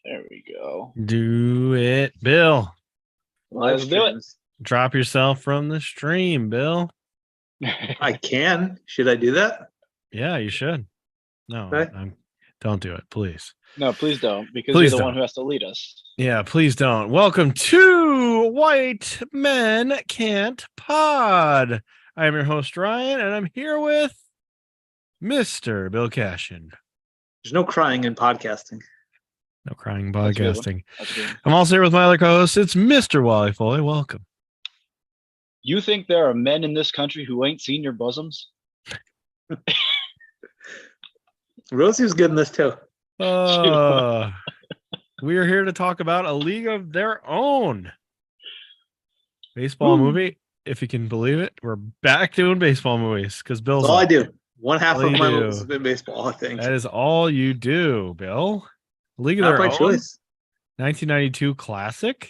There we go. Do it, Bill. Let's do it. Drop yourself from the stream, Bill. I can. Should I do that? Yeah, you should. No, Okay. don't do it, please. No, please don't, because Please you're the don't. one who has to lead us. Yeah, please don't. Welcome to White Men Can't Pod. I am your host, Ryan, and I'm here with Mr. Bill Cashin. There's no crying in podcasting. No crying That's a good one. podcasting. That's good. I'm also here with my other co-host. It's Mr. Wally Foley. Welcome. You think there are men in this country who ain't seen your bosoms? Rosie was good in this too. We are here to talk about A League of Their Own. Baseball movie, if you can believe it. We're back doing baseball movies because Bill's That's all I do. One half All of you my do. movies have been baseball, I think. That is all you do, Bill. A League of Not Their by Own, choice. 1992 classic.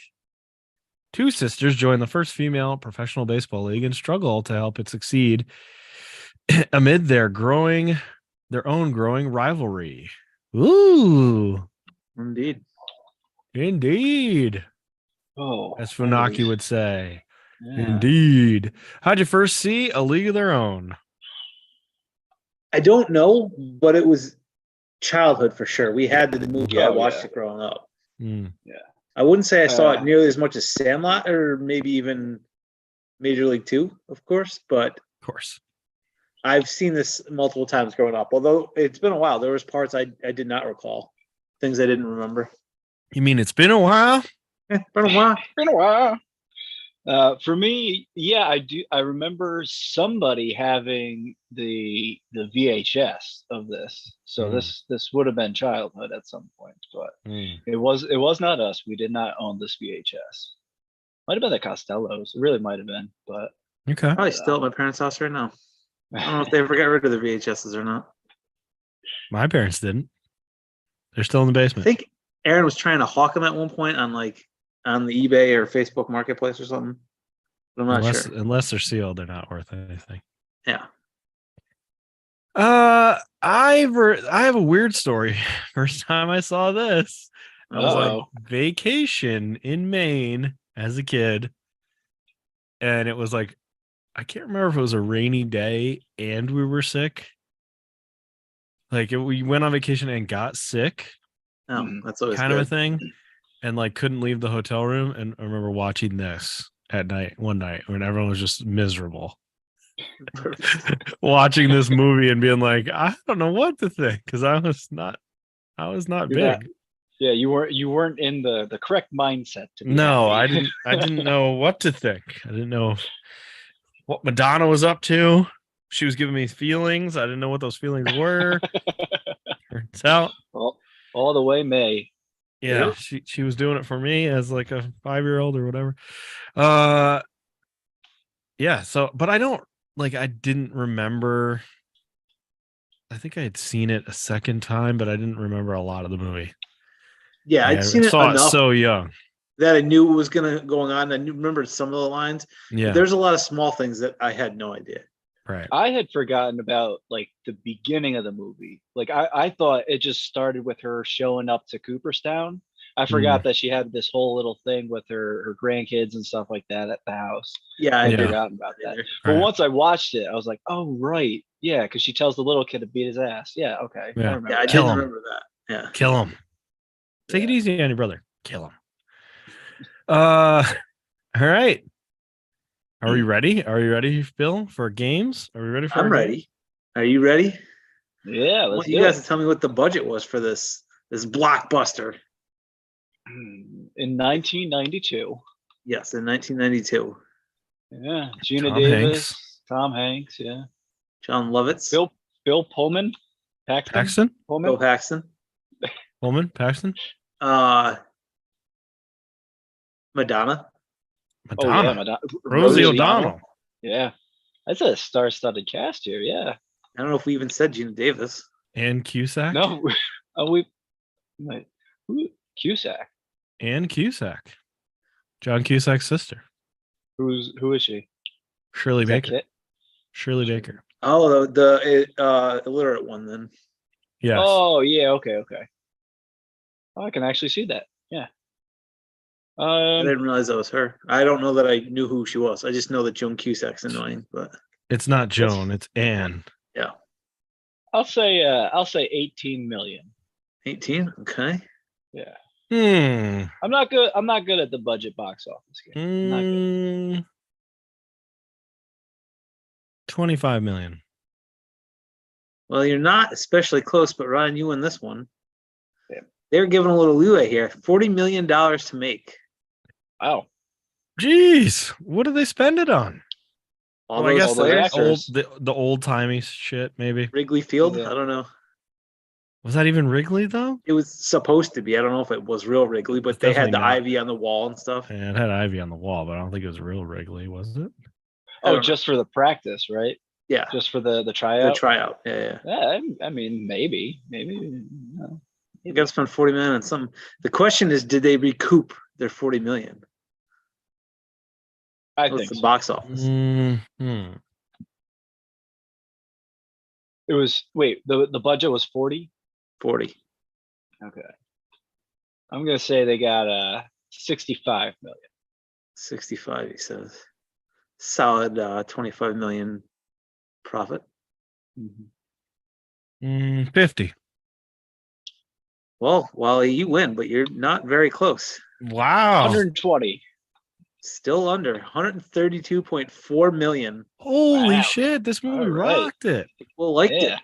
Two sisters join the first female professional baseball league and struggle to help it succeed amid their own growing rivalry. Ooh, indeed. Oh, As Funaki would say. yeah. Indeed. How'd you first see A League of Their Own? I don't know, but it was childhood for sure. We had the movie. I Oh, watched yeah. it growing up. Hmm. I wouldn't say I saw Uh, it nearly as much as Sandlot or maybe even Major League 2, of course, but Of course. I've seen this multiple times growing up. Although it's been a while. There was parts I did not recall. Things I didn't remember. You mean it's been a while? Been a while. Been a while. For me, yeah, I do. I remember somebody having the VHS of this, so this would have been childhood at some point, but it was not us. We did not own this VHS. Might have been the Costellos. It really might have been, but Okay. Probably still at my parents' house right now. I don't know if they ever got rid of the VHSs or not. My parents didn't. They're still in the I basement. think Aaron was trying to hawk them at one point on the eBay or Facebook Marketplace or something. But I'm not sure. Unless they're sealed, they're not worth anything. Yeah. I have a weird story. First time I saw this, I was Uh-oh. on vacation in Maine as a kid, and it was like, I can't remember if it was a rainy day and we were sick. We went on vacation and got sick, No, that's always kind of a good. thing, and couldn't leave the hotel room. And I remember watching this at night, one night when everyone was just miserable. Watching this movie and being like, I don't know what to think because I was not You're big. not- yeah, you weren't in the correct mindset. To be No, happy. I didn't know what to think. I didn't know what Madonna was up to. She was giving me feelings. I didn't know what those feelings were. Turns out, all the way May. yeah, she was doing it for me as like a 5-year-old or whatever. Yeah. So, but I didn't remember. I think I had seen it a second time, but I didn't remember a lot of the movie. Yeah, I'd seen it saw enough it so young. that I knew what was going on. I remembered some of the lines. Yeah. There's a lot of small things that I had no idea. Right. I had forgotten about the beginning of the movie. I thought it just started with her showing up to Cooperstown. I forgot that she had this whole little thing with her grandkids and stuff like that at the house. Yeah, I I had did. forgotten about that. Right. But once I watched it, I was like, oh right, yeah, because she tells the little kid to beat his ass. Yeah, okay. Yeah. I remember. Yeah, I that. Kill didn't him. remember that. Yeah. Kill him. Take it easy on your brother. Kill him. All right. Are we ready? Are you ready, Bill, for games? Are we ready for I'm our ready. Are you ready? Yeah, I let's want do you guys it. to tell me what the budget was for this blockbuster. In 1992. Yes, in 1992. Yeah, Gina Tom Davis, Hanks. Tom Hanks. Yeah, John Lovitz, Bill Pullman, Paxton? Pullman. Bill Paxton, Pullman? Paxton? Madonna. Oh Madonna. yeah, Madonna. Rosie O'Donnell. Yeah, that's a star-studded cast here. Yeah. I don't know if we even said Gina Davis. And Cusack. No, wait, who? Cusack. And Cusack. John Cusack's sister. Who is she? Shirley Is that Baker. Kit? Shirley Baker. Oh, the illiterate one then. Yes. Oh yeah, okay. Oh, I can actually see that. Yeah. I didn't realize that was her. I don't know that I knew who she was. I just know that Joan Cusack's annoying, but It's not Joan, it's Anne. yeah. I'll say 18 million. 18. Okay. Yeah. Hmm. I'm not good at the budget box office game. Not good. 25 million. Well, you're not especially close, but Ryan, you win this one. Yeah. They're giving a little leeway here. $40 million to make. Wow. Jeez, what do they spend it on? All Well, I those guess all those players. actors. the old timey shit, maybe. Wrigley Field. Yeah. I don't know. Was that even Wrigley though? It was supposed to be. I don't know if it was real Wrigley, but It's they had the definitely not. ivy on the wall and stuff. Yeah, it had ivy on the wall, but I don't think it was real Wrigley, was it? I Oh, don't just for the practice, right? Yeah, Just for the the tryout. tryout. Yeah. Yeah, I mean, maybe. No. You got to spend 40 million on something. The question is, did they recoup their 40 million? I What's think the so. box office? Mhm. It was the budget was 40. 40. Okay. I'm gonna say they got 65 million. 65, he says. Solid 25 million profit. 50. Well, Wally, you win, but you're not very close. Wow. 120. Still under 132.4 million. Holy Wow. shit, this movie All right. rocked it. People liked Yeah. it.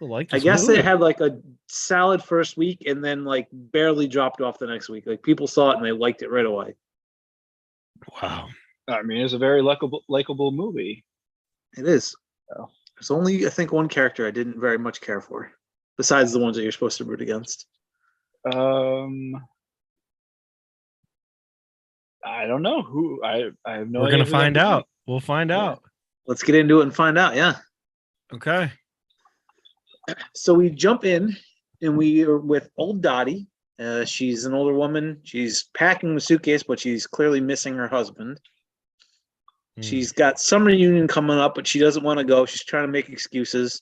I like I this guess movie. it had like a solid first week and then like barely dropped off the next week. Like people saw it and they liked it right away. Wow. I mean, it's a very likable movie. It is. Oh. There's only, I think, one character I didn't very much care for, besides the ones that you're supposed to root against. I don't know who. I have no We're idea. gonna who that find could be. out. We'll find Yeah. out. Let's get into it and find out. Yeah. Okay. So we jump in and we are with old Dottie. She's an older woman. She's packing the suitcase, but she's clearly missing her husband. She's got some reunion coming up, but she doesn't want to go. She's trying to make excuses.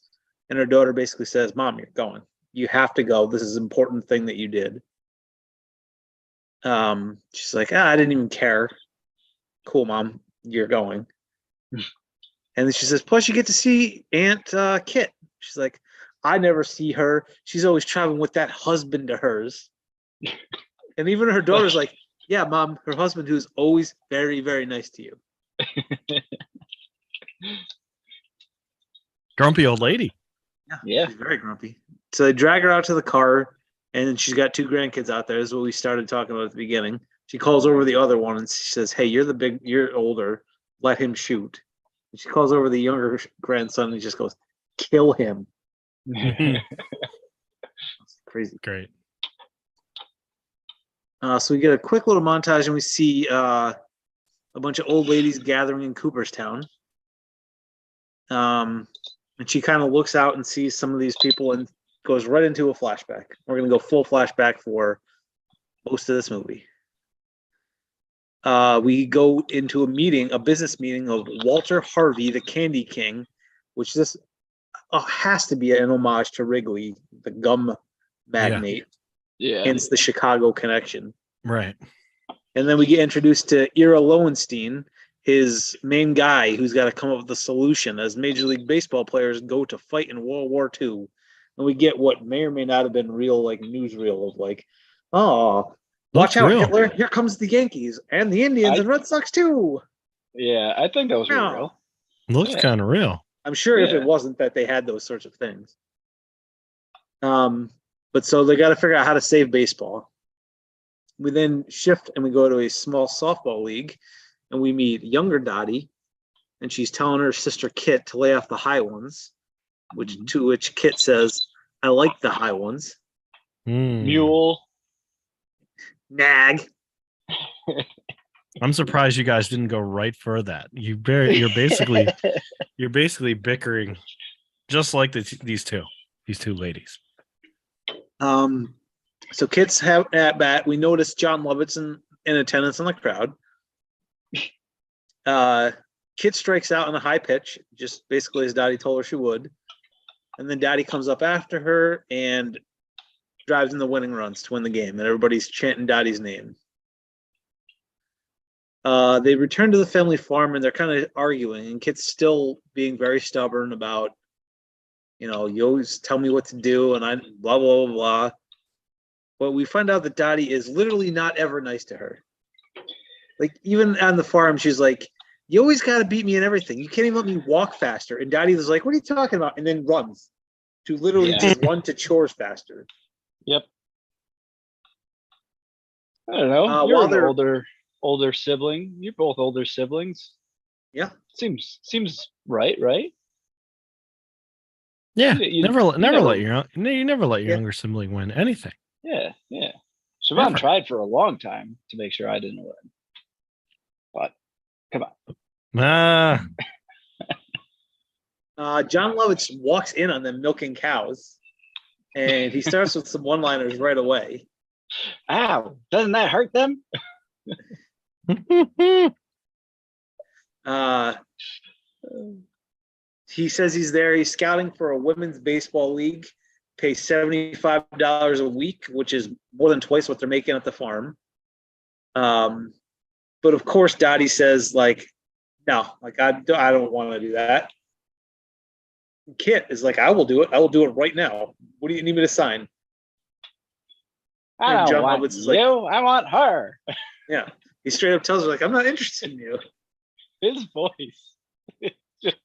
And her daughter basically says, Mom, you're going. You have to go. This is an important thing that you did. She's like, I didn't even care. Cool, Mom, you're going. And then she says, plus you get to see Aunt Kit. She's like, I never see her. She's always traveling with that husband of hers. And even her daughter's like, yeah, Mom, her husband who's always very, very nice to you. Grumpy old lady. Yeah. She's very grumpy. So they drag her out to the car, and she's got two grandkids out there. This is what we started talking about at the beginning. She calls over the other one and she says, hey, you're older. Let him shoot. And she calls over the younger grandson and he just goes, kill him. That's crazy. Great. So we get a quick little montage and we see a bunch of old ladies gathering in Cooperstown. And she kind of looks out and sees some of these people and goes right into a flashback. We're going to go full flashback for most of this movie. We go into a business meeting of Walter Harvey, the Candy King, which this has to be an homage to Wrigley, the gum magnate. Yeah. Hence the Chicago connection. Right. And then we get introduced to Ira Lowenstein, his main guy who's got to come up with a solution as Major League Baseball players go to fight in World War II. And we get what may or may not have been real, like newsreel of like, oh, watch out, real. Hitler! Here comes the Yankees and the Indians and Red Sox too. Yeah, I think that was Yeah. real. Looks Yeah. kind of real. I'm sure if Yeah. it wasn't that they had those sorts of things. But so they got to figure out how to save baseball. We then shift and we go to a small softball league, and we meet younger Dottie, and she's telling her sister Kit to lay off the high ones, to which Kit says, "I like the high ones." Mule. Nag. I'm surprised you guys didn't go right for that. You're basically bickering, just like these two ladies. So Kit's have at bat. We notice John Lovitz in attendance in the crowd. Kit strikes out on a high pitch, just basically as Dottie told her she would. And then Dottie comes up after her, and drives in the winning runs to win the game, and everybody's chanting Dottie's name. They return to the family farm and they're kind of arguing, and Kit's still being very stubborn about, you always tell me what to do, and I blah blah blah blah. But we find out that Dottie is literally not ever nice to her. Like, even on the farm, she's like, "You always got to beat me in everything. You can't even let me walk faster." And Dottie was like, "What are you talking about?" And then runs to literally just run to chores faster. Yep. I don't know. You're an older sibling. You're both older siblings. Yeah. Seems right, right? Yeah, You never never- let your younger sibling win anything. Yeah, yeah. Siobhan Never. tried for a long time to make sure I didn't win. But come on. John Lovitz walks in on them milking cows, and he starts with some one-liners right away. Ow, doesn't that hurt them? He says he's there. He's scouting for a women's baseball league. Pays $75 a week, which is more than twice what they're making at the farm. But of course, Dottie says, like, no, like I don't want to do that. Kit is like, I will do it. I will do it right now. What do you need me to sign? I And don't John want Lovitz is you. like- I want her. Yeah, he straight up tells her, like, I'm not interested in you. His voice. It's just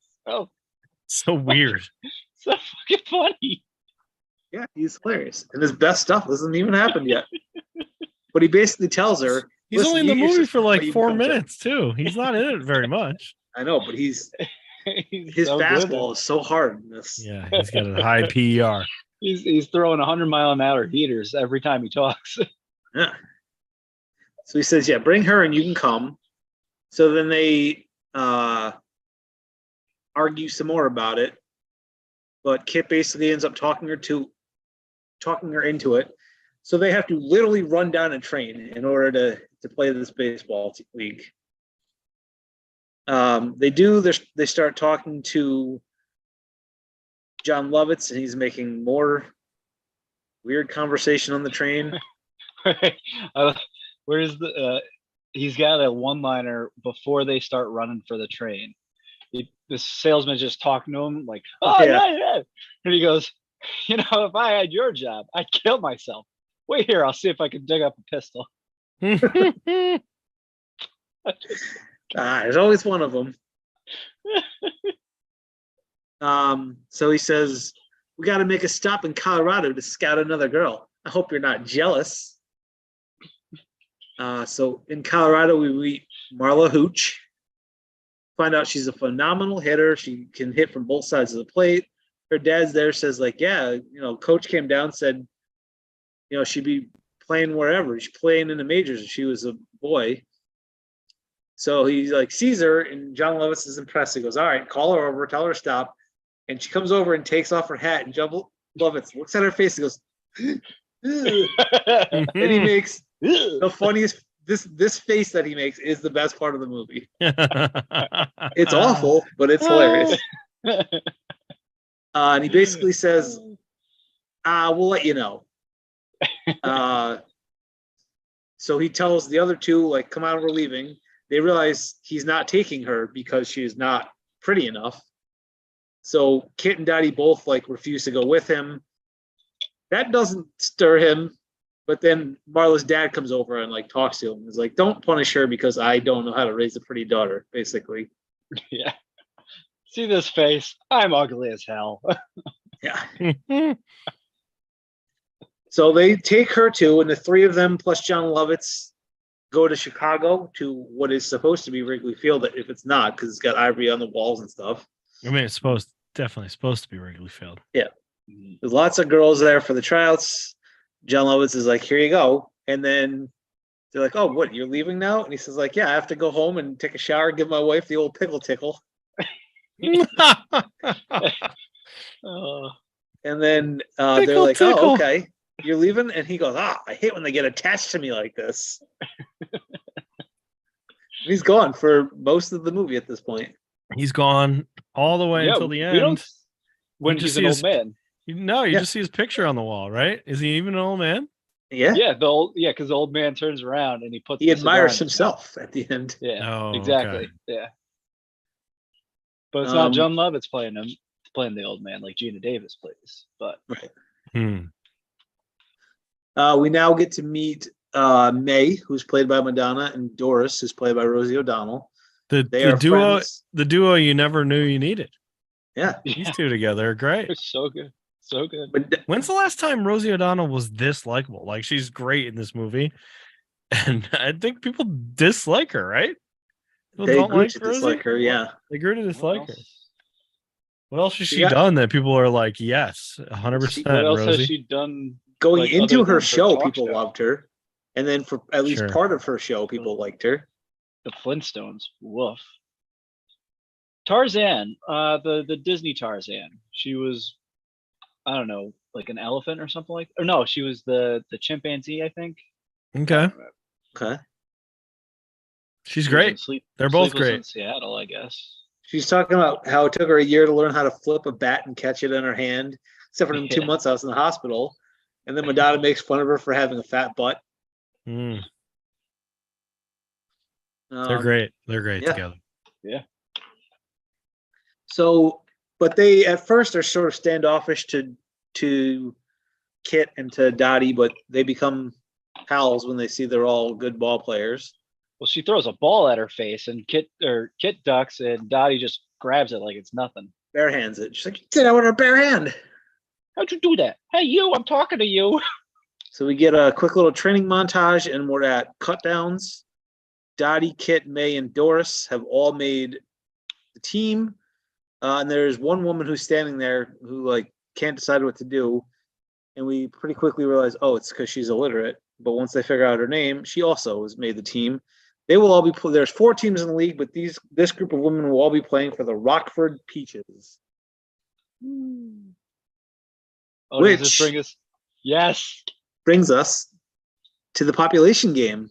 So weird. so fucking funny. Yeah, he's hilarious, and his best stuff hasn't even happened yet. But he basically tells her, He's "Listen, only in the you- your movie sister for like might even 4 come to-" minutes too. He's not in it very much. I know, but his He's so good. fastball is so hard in this. Yeah, he's got a high PER. He's throwing 100-mile-an-hour heaters every time he talks. Yeah. So he says, "Yeah, bring her and you can come." So then they argue some more about it, but Kit basically ends up talking her into it. So they have to literally run down a train in order to play this baseball league. They start talking to John Lovitz, and he's making more weird conversation on the train. Where's the? He's got a one-liner before they start running for the train. The salesman just talking to him like, "Oh yeah," and he goes, "If I had your job, I'd kill myself. Wait here, I'll see if I can dig up a pistol." There's always one of them. So he says, "We got to make a stop in Colorado to scout another girl. I hope you're not jealous." So in Colorado, we meet Marla Hooch. Find out she's a phenomenal hitter. She can hit from both sides of the plate. Her dad's there, says, like, yeah, coach came down, said, she'd be playing wherever. She's playing in the majors if she was a boy. So he like sees her, and John Lovitz is impressed. He goes, "All right, call her over, tell her to stop." And she comes over and takes off her hat, and John Lovitz looks at her face and goes, and he makes the funniest. This face that he makes is the best part of the movie. It's awful, but it's hilarious. And he basically says, "We'll let you know." So he tells the other two, like, "Come on, we're leaving." They realize he's not taking her because she's not pretty enough. So Kit and Dottie both like refuse to go with him. That doesn't stir him. But then Marla's dad comes over and like talks to him. He's like, "Don't punish her because I don't know how to raise a pretty daughter," basically. Yeah. See this face? I'm ugly as hell. Yeah. So they take her too, and the three of them plus John Lovitz go to Chicago to what is supposed to be Wrigley Field, if it's not, because it's got ivory on the walls and stuff. I mean, it's definitely supposed to be Wrigley Field. Yeah. There's lots of girls there for the tryouts. John Lovitz is like, "Here you go." And then they're like, "Oh, what, you're leaving now?" And he says, like, "Yeah, I have to go home and take a shower, give my wife the old pickle tickle." And then they're like, tickle. "Oh, okay, you're leaving?" And he goes, "I hate when they get attached to me like this." And he's gone for most of the movie at this point. He's gone all the way until the end. When You he's just an see old his- man. No, you Yeah. just see his picture on the wall, right? Is he even an old man? Yeah. Yeah, because the old man turns around and he puts He the cigar admires in his mouth. himself at the end. Yeah, Oh, exactly. okay. Yeah, but it's not Um, John Lovitz playing him. It's playing the old man like Gina Davis plays. But Right. Hmm. We now get to meet May, who's played by Madonna, and Doris, who's played by Rosie O'Donnell. They The are duo, friends. the duo you never knew you needed. Yeah. These yeah, two together are great. it's so good, so good. But When's the last time Rosie O'Donnell was this likable? Like she's great in this movie, and I think people dislike her, right? People they don't grew like to Rosie. dislike her. Yeah. They grew to What dislike her. else? What else has She she got- done that people are like, yes, 100%, What else has Rosie? she done? Going Like, into other her than show, talk people show? loved her. And then for at least Sure. part of her show, people liked her. The Flintstones. Woof. Tarzan, the Disney Tarzan. She was, I don't know, like an elephant or something like. Or no, she was the chimpanzee, I think. Okay, Okay. she's She was in great. They're both Sleepless in great. Seattle, I guess. She's talking about how it took her a year to learn how to flip a bat and catch it in her hand. Except for in 2 Yeah. months, I was in the hospital. And then Madonna makes fun of her for having a fat butt. Mm, they're Um, great. They're great yeah. together. So, but they at first are sort of standoffish to Kit and to Dottie, but they become pals when they see they're all good ball players. Well, she throws a ball at her face, and Kit ducks, and Dottie just grabs it like it's nothing. Bare hands it. She's like, "You did that with her bare hand." How'd you do that? Hey, you! I'm talking to you. So we get a quick little training montage, and we're at cut downs. Dottie, Kit, May, and Doris have all made the team. And there's one woman who's standing there who like can't decide what to do. And we pretty quickly realize, oh, it's because she's illiterate. But once they figure out her name, she also has made the team. They will all be. There's 4 teams in the league, but this group of women will all be playing for the Rockford Peaches. Oh, does this Which- bring us? Yes. Brings us to the population game.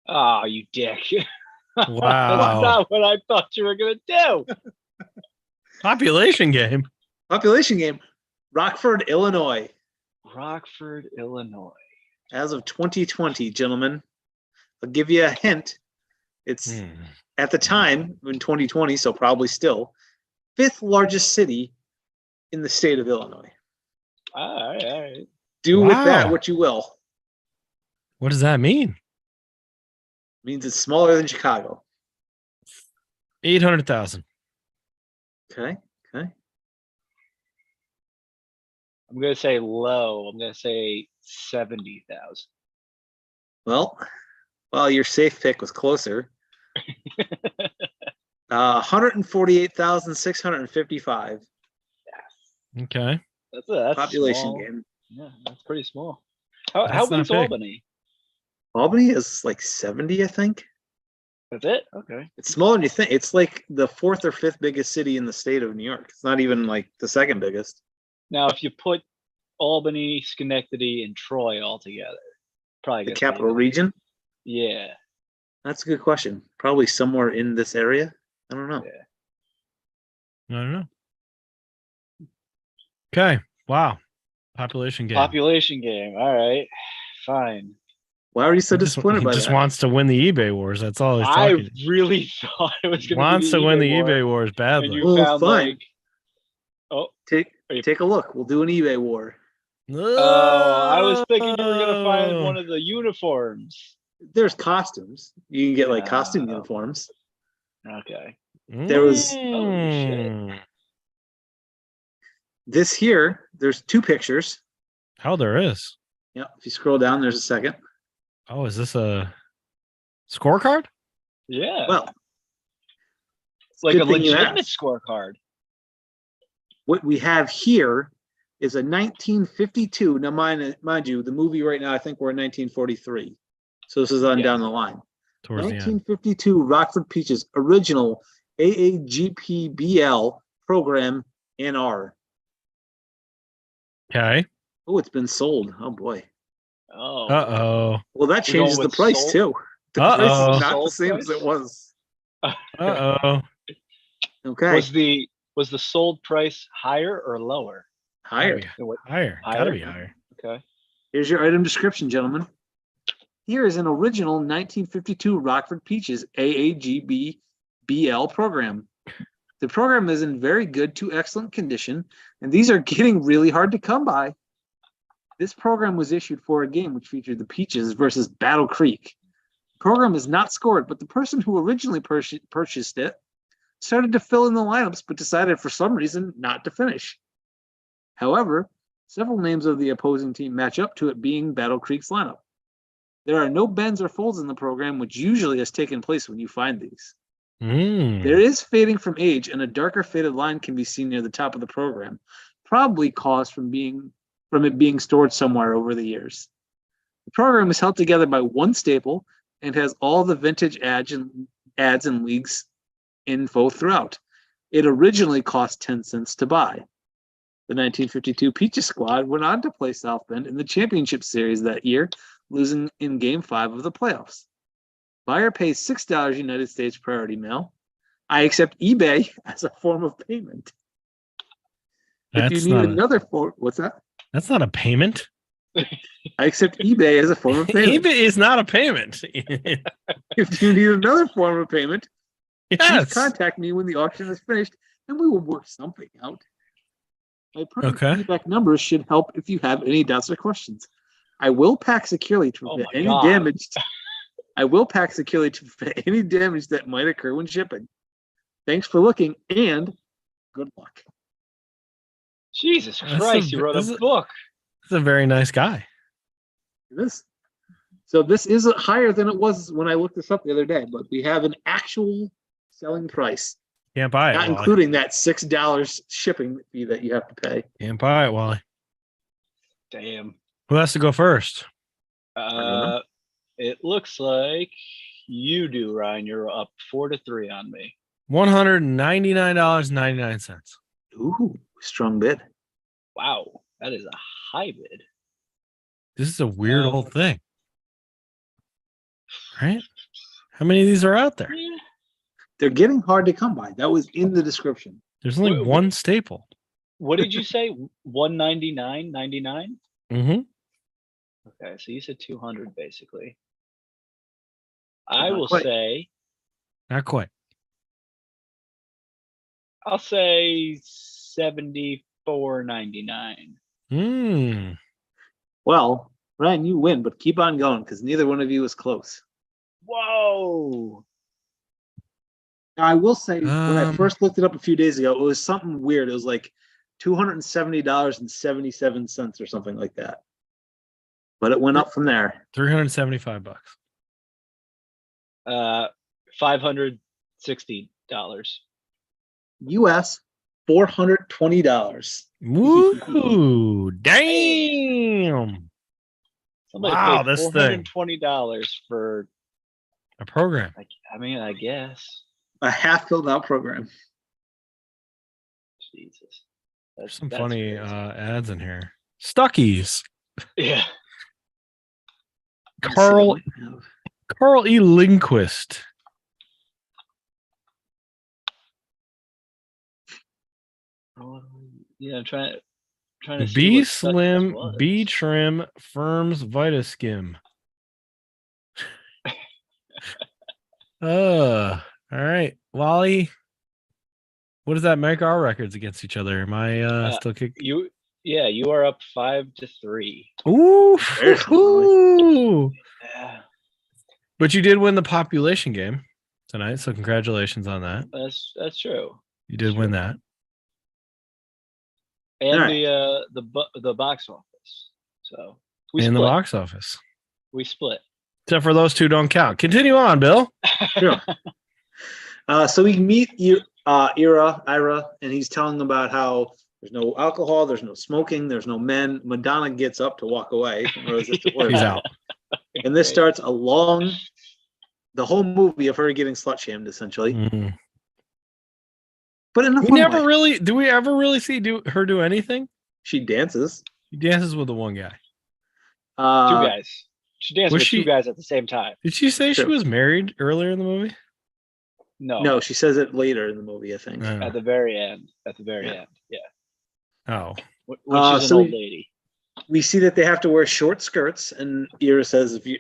Oh, you dick. That's Wow. not what I thought you were gonna do. Population game. Population game. Rockford, Illinois. Rockford, Illinois. As of 2020, gentlemen. I'll give you a hint. It's Hmm. at the time in 2020, so probably still, 5th largest city in the state of Illinois. All right. Do with that Wow. what you will. What does that mean? Means it's smaller than Chicago. 800,000. Okay. Okay. I'm gonna say low. I'm gonna say 70,000. Well, your safe pick was closer. 148,655 Okay. That's population small. game. Yeah, that's pretty small. How That's not big's big. Albany? Albany is like 70, I think. That's it. Okay. It's smaller than you think. It's like the 4th or 5th biggest city in the state of New York. It's not even like the 2nd biggest. Now, if you put Albany, Schenectady, and Troy all together, probably The gets capital bigger. region? Yeah. That's a good question. Probably somewhere in this area. I don't know. I don't know. Okay. Wow. Population game. Population game. All right. Fine. Why are you so He just- disappointed he by just that? wants to win the eBay wars. That's all he's I talking. really thought it was going Wants to win the war, eBay wars and badly. you Well, found fine. like, oh, Take Are you- take a look. We'll do an eBay war. I was thinking you were gonna find Oh. one of the uniforms. There's costumes. You can get like costume Yeah. uniforms. Okay. there was- Holy shit. Mm. This here, there's 2 pictures. Oh, there is. Yeah, if you scroll down, there's a second. Oh, is this a scorecard? Yeah. Well, it's like a good thing you legitimate asked. scorecard. What we have here is a 1952. Now, mind you, the movie right now, I think we're in 1943. So this is on Yeah. down the line. Towards the end. 1952 Rockford Peaches original AAGPBL program NR. Okay. Oh, it's been sold. Oh boy. Oh. Uh Well, that We're going changes the with price sold? too. The Uh-oh. price is not the Sold same as price? it was. oh. Uh oh. Okay. Was the sold price higher or lower? Higher. Higher. Gotta be higher. Okay. Here's your item description, gentlemen. Here is an original 1952 Rockford Peaches AAGB-BL program. The program is in very good to excellent condition, and these are getting really hard to come by. This program was issued for a game which featured the Peaches versus Battle Creek. The program is not scored, but the person who originally purchased it started to fill in the lineups, but decided for some reason not to finish. However, several names of the opposing team match up to it being Battle Creek's lineup. There are no bends or folds in the program, which usually has taken place when you find these. There is fading from age, and a darker faded line can be seen near the top of the program, probably caused from it being stored somewhere over the years. The program is held together by one staple and has all the vintage ads and leagues info throughout. It originally cost 10 cents to buy. The 1952 Peaches squad went on to play South Bend in the championship series that year, losing in Game 5 of the playoffs. Buyer pays $6 United States priority mail. I accept eBay as a form of payment. If you need another form, what's that? That's not a payment. I accept eBay as a form of payment. eBay is not a payment. If you need another form of payment, please Yes. contact me when the auction is finished, and we will work something out. My permanent Okay. feedback numbers should help if you have any doubts or questions. I will pack securely to Oh prevent my any God. damage. I will pack securely to prevent any damage that might occur when shipping. Thanks for looking, and good luck. Jesus That's Christ, a- you wrote this a is- book. He's a very nice guy. This is higher than it was when I looked this up the other day, but we have an actual selling price, Can't buy it, not Wally. including that $6 shipping fee that you have to pay. Can't buy it, Wally. Damn. Who has to go first? It looks like you do, Ryan. You're up 4-3 on me. $199.99. Ooh, strong bid. Wow, that is a high bid. This is a weird old thing. Right? How many of these are out there? Yeah. They're getting hard to come by. That was in the description. There's only Wait, one staple. What did you say? 199.99? Mm-hmm. Okay, so you said 200 basically. I Not will quite. say, Not quite. I'll say 74.99. Mm. Well, Ryan, you win, but keep on going because neither one of you is close. Whoa. Now, I will say, when I Um, first looked it up a few days ago, it was something weird. It was like $270.77 or something like that. But it went up from there. $375. $560. US $420. Woo! Damn! Somebody Wow, paid this thing. $420 for, A program. I guess. A half filled out program. Jesus. There's some That's funny crazy. ads in here. Stuckies. Yeah. Let's see Carl what we have. Carl E. Lindquist. Yeah, I'm trying to see B what Stuckey's Slim, was. B Trim, Firms Vitaskim. All right. Wally, what does that make our records against each other? Am I still kicking? You are up 5-3. Ooh, There's ooh. Yeah, But you did win the population game tonight, so congratulations on that. that's true. You did win that. And Alright. the box office. So we In split. the box office. We split. Except for those two don't count. Continue on, Bill. Sure. So we meet Ira, and he's telling them about how there's no alcohol, there's no smoking, there's no men. Madonna gets up to walk away. He's out. And this starts the whole movie of her getting slut shamed, essentially. Mhm. But in a We fun never way. really do we ever really see her do anything? She dances. She dances with the one guy. Two guys. She danced was with she- two guys at the same time. Did she say she True. was married earlier in the movie? No. she says it later in the movie, I think. Oh. At the very end. At the very Yeah. end. Yeah. Oh, when she's an so old lady. we see that they have to wear short skirts, and Ira says, if you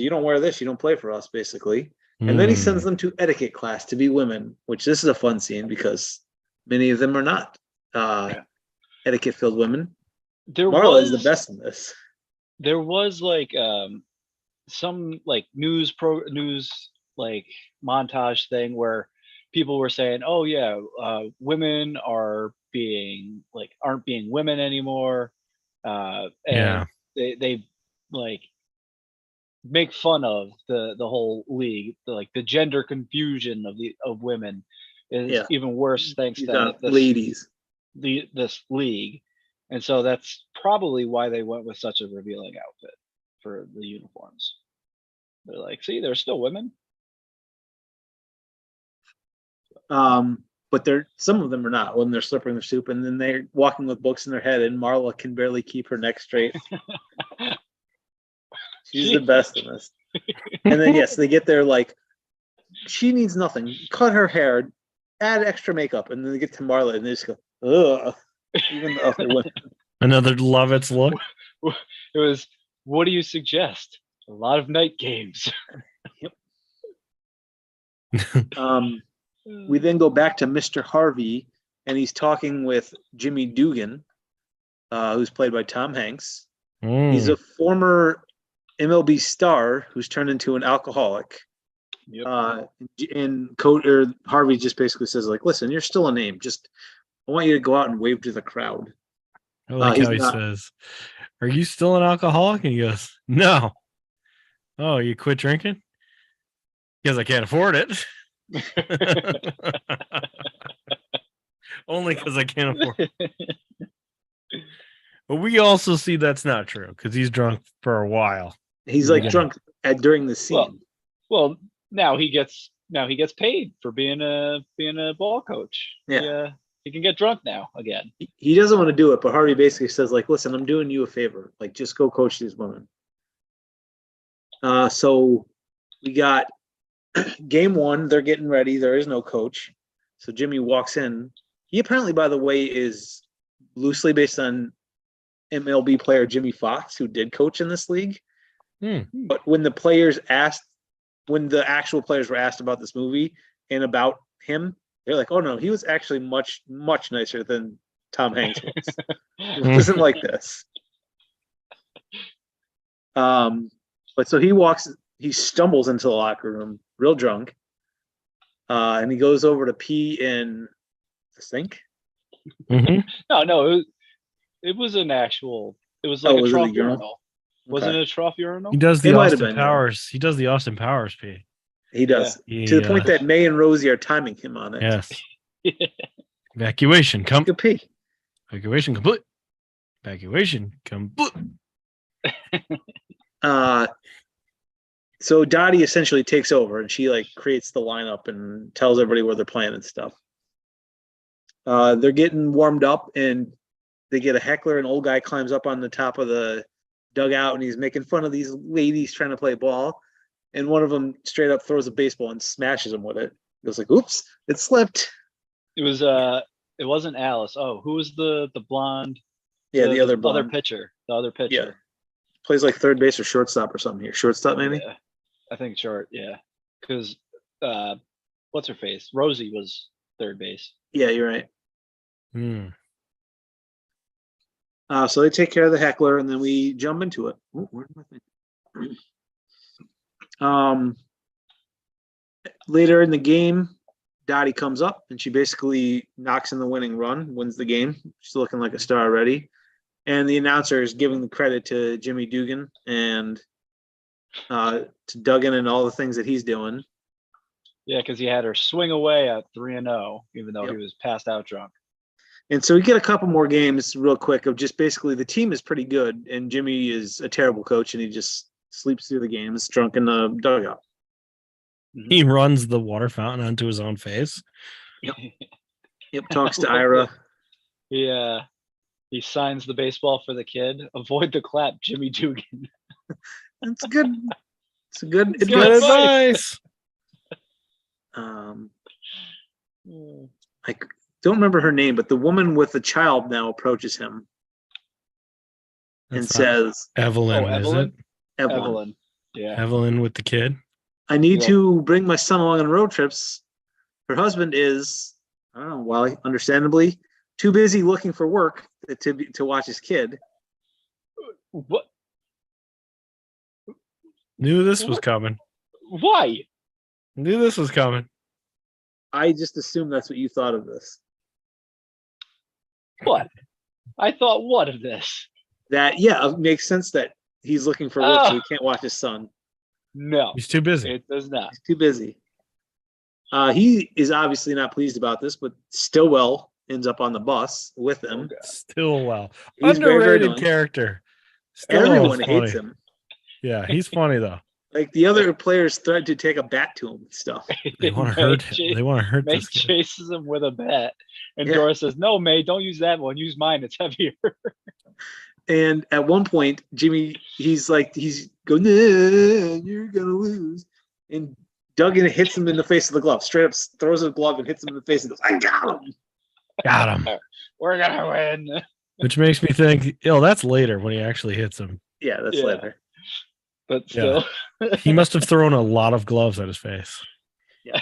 don't wear this, you don't play for us, basically. And then he sends them to etiquette class to be women, which this is a fun scene because many of them are not etiquette-filled women. Marla is the best in this. There was like some like news like montage thing where people were saying, "Oh yeah, women aren't being women anymore," and they like make fun of the whole league, like the gender confusion of women is even worse thanks to this league, and so that's probably why they went with such a revealing outfit for the uniforms. They're like, see, there's still women. But some of them are not when they're slurping their soup, and then they're walking with books in their head, and Marla can barely keep her neck straight. She's the best in this. And then yes, they get there like she needs nothing. Cut her hair, add extra makeup, and then they get to Marla and they just go, ugh. Even the other women. Another Lovitz look. It was, what do you suggest? A lot of night games. Yep. We then go back to Mr. Harvey, and he's talking with Jimmy Dugan, who's played by Tom Hanks. He's a former MLB star who's turned into an alcoholic. Yep. And Harvey just basically says, like, listen, you're still a name. Just I want you to go out and wave to the crowd. I like how he says, are you still an alcoholic? And he goes, no. Oh, you quit drinking? Because I can't afford it. Only because I can't afford it. But we also see that's not true because he's drunk for a while. He's like drunk during the scene. Well, now he gets paid for being a ball coach. Yeah. He can get drunk now again. He doesn't want to do it, but Harvey basically says, like, listen, I'm doing you a favor. Like, just go coach these women. So we got game one. They're getting ready. There is no coach. So Jimmy walks in. He apparently, by the way, is loosely based on MLB player Jimmy Fox, who did coach in this league. But when the actual players were asked about this movie and about him, they're like, oh no, he was actually much, much nicer than Tom Hanks was. It wasn't like this. But so he stumbles into the locker room, real drunk. And he goes over to pee in the sink. Mm-hmm. No, it was an actual, it was like a trough urinal. Wasn't it a trough urinal? He does the Austin Powers. He does the Austin Powers pee. He does. Yeah. To the point that May and Rosie are timing him on it. Yes. Evacuation complete. Evacuation complete. Evacuation complete. So Dottie essentially takes over and she like creates the lineup and tells everybody where they're playing and stuff. They're getting warmed up and they get a heckler. An old guy climbs up on the top of the dugout and he's making fun of these ladies trying to play ball. And one of them straight up throws a baseball and smashes him with it. It was like, oops, it slipped. It was it wasn't Alice. Oh, who was the blonde? Yeah, the other pitcher. The other pitcher. Yeah. Plays like third base or shortstop or something here. Shortstop, maybe? Yeah, I think short, yeah. Because what's her face? Rosie was third base. Yeah, you're right. So they take care of the heckler and then we jump into it. Oh, where did my thing? Later in the game, Dottie comes up and she basically knocks in the winning run, wins the game. She's looking like a star already. And the announcer is giving the credit to Jimmy Dugan and to Duggan and all the things that he's doing. Yeah, because he had her swing away at 3-0, even though he was passed out drunk. And so we get a couple more games real quick of just basically the team is pretty good and Jimmy is a terrible coach and he just sleeps through the games drunk in the dugout. He runs the water fountain onto his own face. Yep. Talks to Ira. Yeah. He signs the baseball for the kid. Avoid the clap, Jimmy Dugan. That's good. It's good advice. don't remember her name, but the woman with the child now approaches him and That's not says, Evelyn, Oh, is Evelyn? it? Evelyn. Yeah. Evelyn with the kid. I need Yep. to bring my son along on road trips. Her husband is, I don't know, well, understandably, too busy looking for work to watch his kid. What? Knew this was What? coming. Why? Knew this was coming. I just assumed that's what you thought of this. What? I thought what of this? That, yeah, it makes sense that he's looking for work, so he can't watch his son. No, He's too busy. it does not. He's too busy. He is obviously not pleased about this, but Stillwell ends up on the bus with them. Stillwell. He's very, very Underrated annoying. character. Stillwell's Everyone funny. hates him. Yeah, he's funny though. Like the other players threatened to take a bat to him and stuff. They want to hurt him. They want to hurt May this kid. chases him with a bat, and Yeah. Dora says, "No, May, don't use that one. Use mine. It's heavier." And at one point, Jimmy, he's going, nah, you're gonna lose. And Duggan hits him in the face with the glove, straight up throws a glove and hits him in the face and goes, I got him. Got him. We're gonna win. Which makes me think, that's later when he actually hits him. Yeah, that's Yeah. later. But still, He must have thrown a lot of gloves at his face. I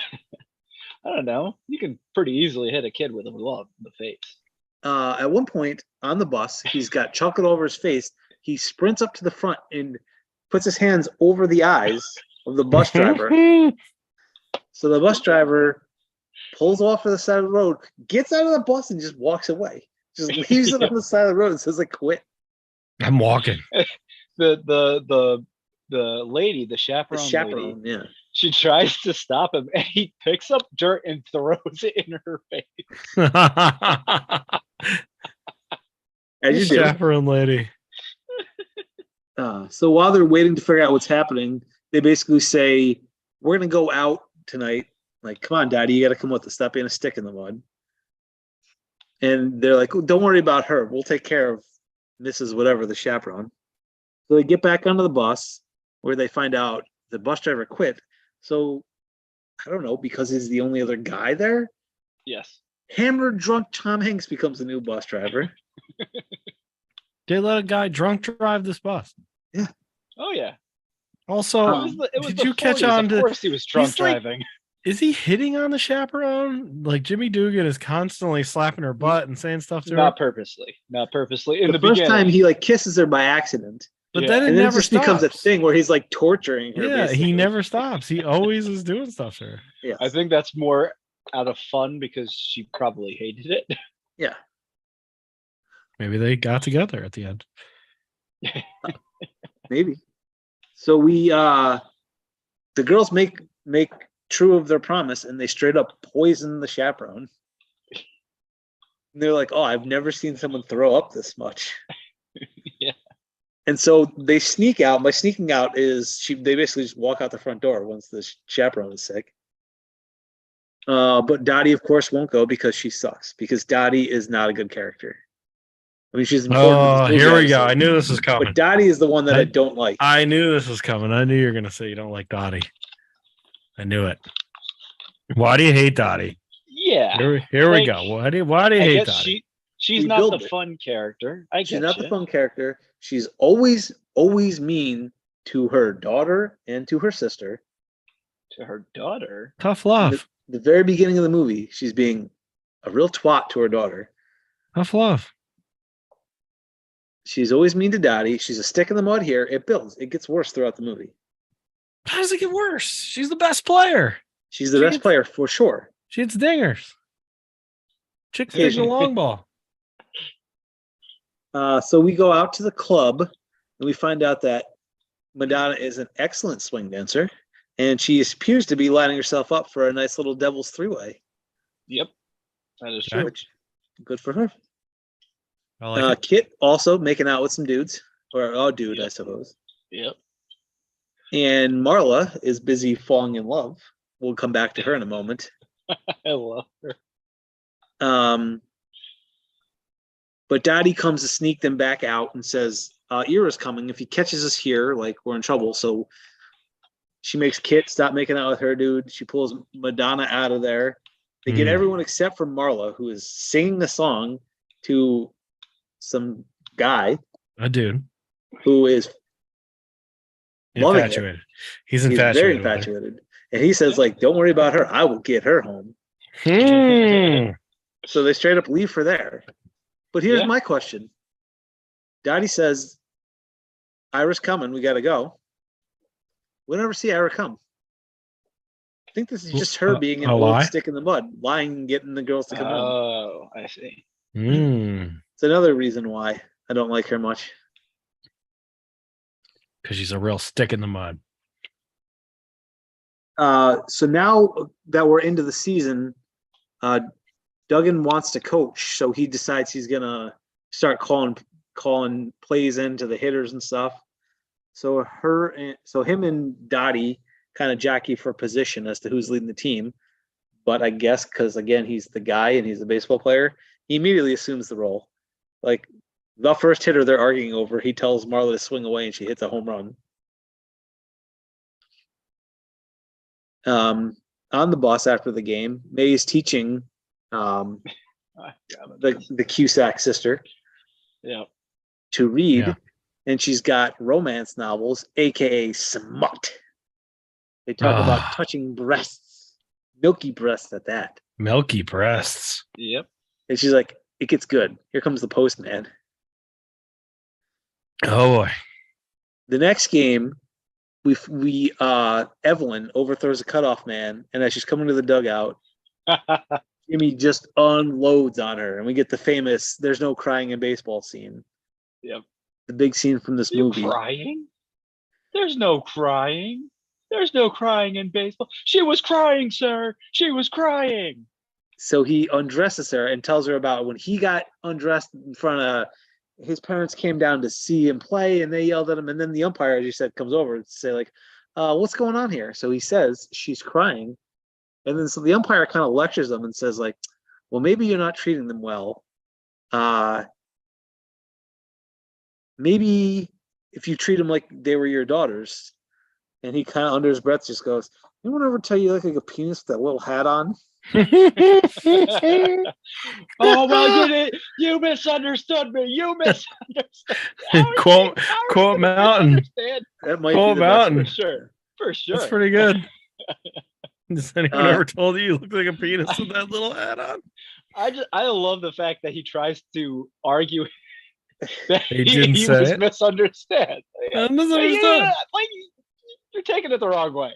don't know. You can pretty easily hit a kid with a glove in the face. At one point on the bus, he's got chocolate over his face. He sprints up to the front and puts his hands over the eyes of the bus driver. So the bus driver pulls off to the side of the road, gets out of the bus, and just walks away. Just leaves it on the side of the road and says, "I quit." I'm walking. The lady, the The chaperone, lady, chaperone, yeah. she tries to stop him, and he picks up dirt and throws it in her face. As you do. Chaperone lady. So while they're waiting to figure out what's happening, they basically say, "We're gonna go out tonight. Like, come on, Daddy, you got to come with us. Stop being a stick in the mud." And they're like, "Oh, don't worry about her. We'll take care of Mrs. Whatever, the chaperone." So they get back onto the bus, where they find out the bus driver quit. So I don't know, because he's the only other guy there. Yes. Hammered drunk Tom Hanks becomes the new bus driver. They let a guy drunk drive this bus. Oh yeah. Also, It was did the you catch 40s. on Of to? course, he was drunk he's like- driving. Is he hitting on the chaperone? Like Jimmy Dugan is constantly slapping her butt and saying stuff to her. Not purposely. Not purposely. In The the first beginning, time he like kisses her by accident, But Yeah. then it and then it never just becomes a stops. thing where he's like torturing her. Yeah, basically. he never stops. He always is doing stuff to her. Yes. I think that's more out of fun because she probably hated it. Yeah. Maybe they got together at the end. Maybe. So we the girls make true of their promise and they straight up poison the chaperone. And they're like, "Oh, I've never seen someone throw up this much." Yeah. And so they sneak out. By sneaking out is they basically just walk out the front door once the chaperone is sick. But Dottie, of course, won't go because she sucks. Because Dottie is not a good character. I mean, she's important. Oh, in this here movie, we go. obviously. I knew this was coming. But Dottie is the one that I don't like. I knew this was coming. I knew you were going to say you don't like Dottie. I knew it. Why do you hate Dottie? Yeah. Here we Like, go. Why do you I hate guess Dottie? she's We not build the it. fun character. I She's get not you. the fun character. She's always mean to her daughter and to her sister. To her daughter. Tough love. The very beginning of the movie, she's being a real twat to her daughter. Tough love. She's always mean to Dottie. She's a stick in the mud here. It builds. It gets worse throughout the movie. How does it get worse? She's the best player. She's the She best gets- player for sure. She hits dingers. Chick fil the long ball. So we go out to the club and we find out that Madonna is an excellent swing dancer and she appears to be lining herself up for a nice little devil's three-way. Yep. That is Okay. true. Which, good for her. I like it. Kit also making out with some dudes, or a dude, I Yep. suppose. Yep. And Marla is busy falling in love. We'll come back to her in a moment. I love her. But Dottie comes to sneak them back out and says, Ira's coming. If he catches us here, like, we're in trouble. So she makes Kit stop making out with her dude. She pulls Madonna out of there. They get everyone except for Marla, who is singing the song to some guy, a dude, who is loving it. infatuated. He's He's infatuated. very with her. infatuated. And he says, like, don't worry about her. I will get her home. So they straight up leave her there. But here's my question. Dottie says, Ira's coming. We got to go. We never see Ira come. I think this is just her being an old stick in the mud, lying and getting the girls to come home. Oh, I see. It's another reason why I don't like her much. Because she's a real stick in the mud. So now that we're into the season, Duggan wants to coach, so he decides he's gonna start calling plays into the hitters and stuff. So him and Dottie kind of jockey for position as to who's leading the team. But I guess because again he's the guy and he's a baseball player, he immediately assumes the role. Like the first hitter they're arguing over, he tells Marla to swing away and she hits a home run. On the bus after the game, May's teaching the Cusack sister to read, and she's got romance novels, aka smut. They talk about touching breasts, milky breasts at that. Milky breasts. Yep. And she's like, it gets good. Here comes the postman. Oh boy. The next game, we Evelyn overthrows a cutoff man, and as she's coming to the dugout, Jimmy just unloads on her, and we get the famous "there's no crying in baseball" scene. Yep. The big scene from this movie. Crying? There's no crying. There's no crying in baseball. She was crying, sir. She was crying. So he undresses her and tells her about when he got undressed in front of his parents came down to see him play, and they yelled at him. And then the umpire, as you said, comes over to say, like, what's going on here? So he says she's crying. And then so the umpire kind of lectures them and says, like, well, maybe you're not treating them well. Maybe if you treat them like they were your daughters. And he kind of under his breath just goes, anyone ever tell you like a penis with that little hat on? Oh, well, you misunderstood me. You misunderstood. Quote Mountain. That might Quote be the Mountain. best. For sure. That's pretty good. Has anyone ever told you look like a penis with that little hat on? I love the fact that he tries to argue that He didn't he say was it. misunderstood. Misunderstood. Yeah, like you're taking it the wrong way.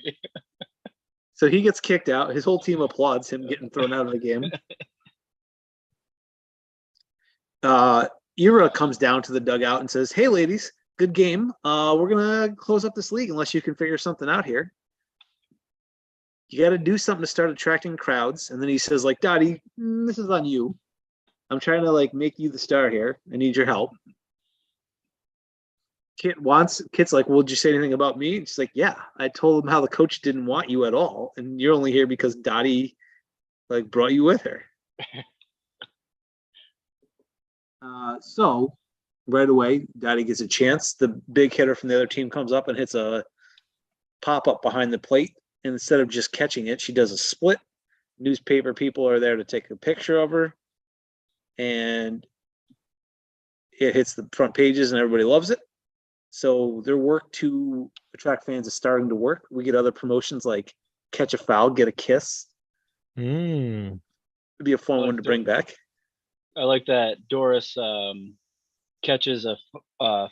So he gets kicked out. His whole team applauds him getting thrown out of the game. Ira comes down to the dugout and says, hey, ladies, good game. We're going to close up this league unless you can figure something out here. You got to do something to start attracting crowds. And then he says, like, Dottie, this is on you. I'm trying to, like, make you the star here. I need your help. Kit's like, well, did you say anything about me? And she's like, yeah, I told him how the coach didn't want you at all. And you're only here because Dottie, like, brought you with her. So right away, Dottie gets a chance. The big hitter from the other team comes up and hits a pop-up behind the plate. And instead of just catching it, she does a split. Newspaper people are there to take a picture of her. And it hits the front pages and everybody loves it. So their work to attract fans is starting to work. We get other promotions like catch a foul, get a kiss. It'd be a fun one to bring back. I like that Doris catches a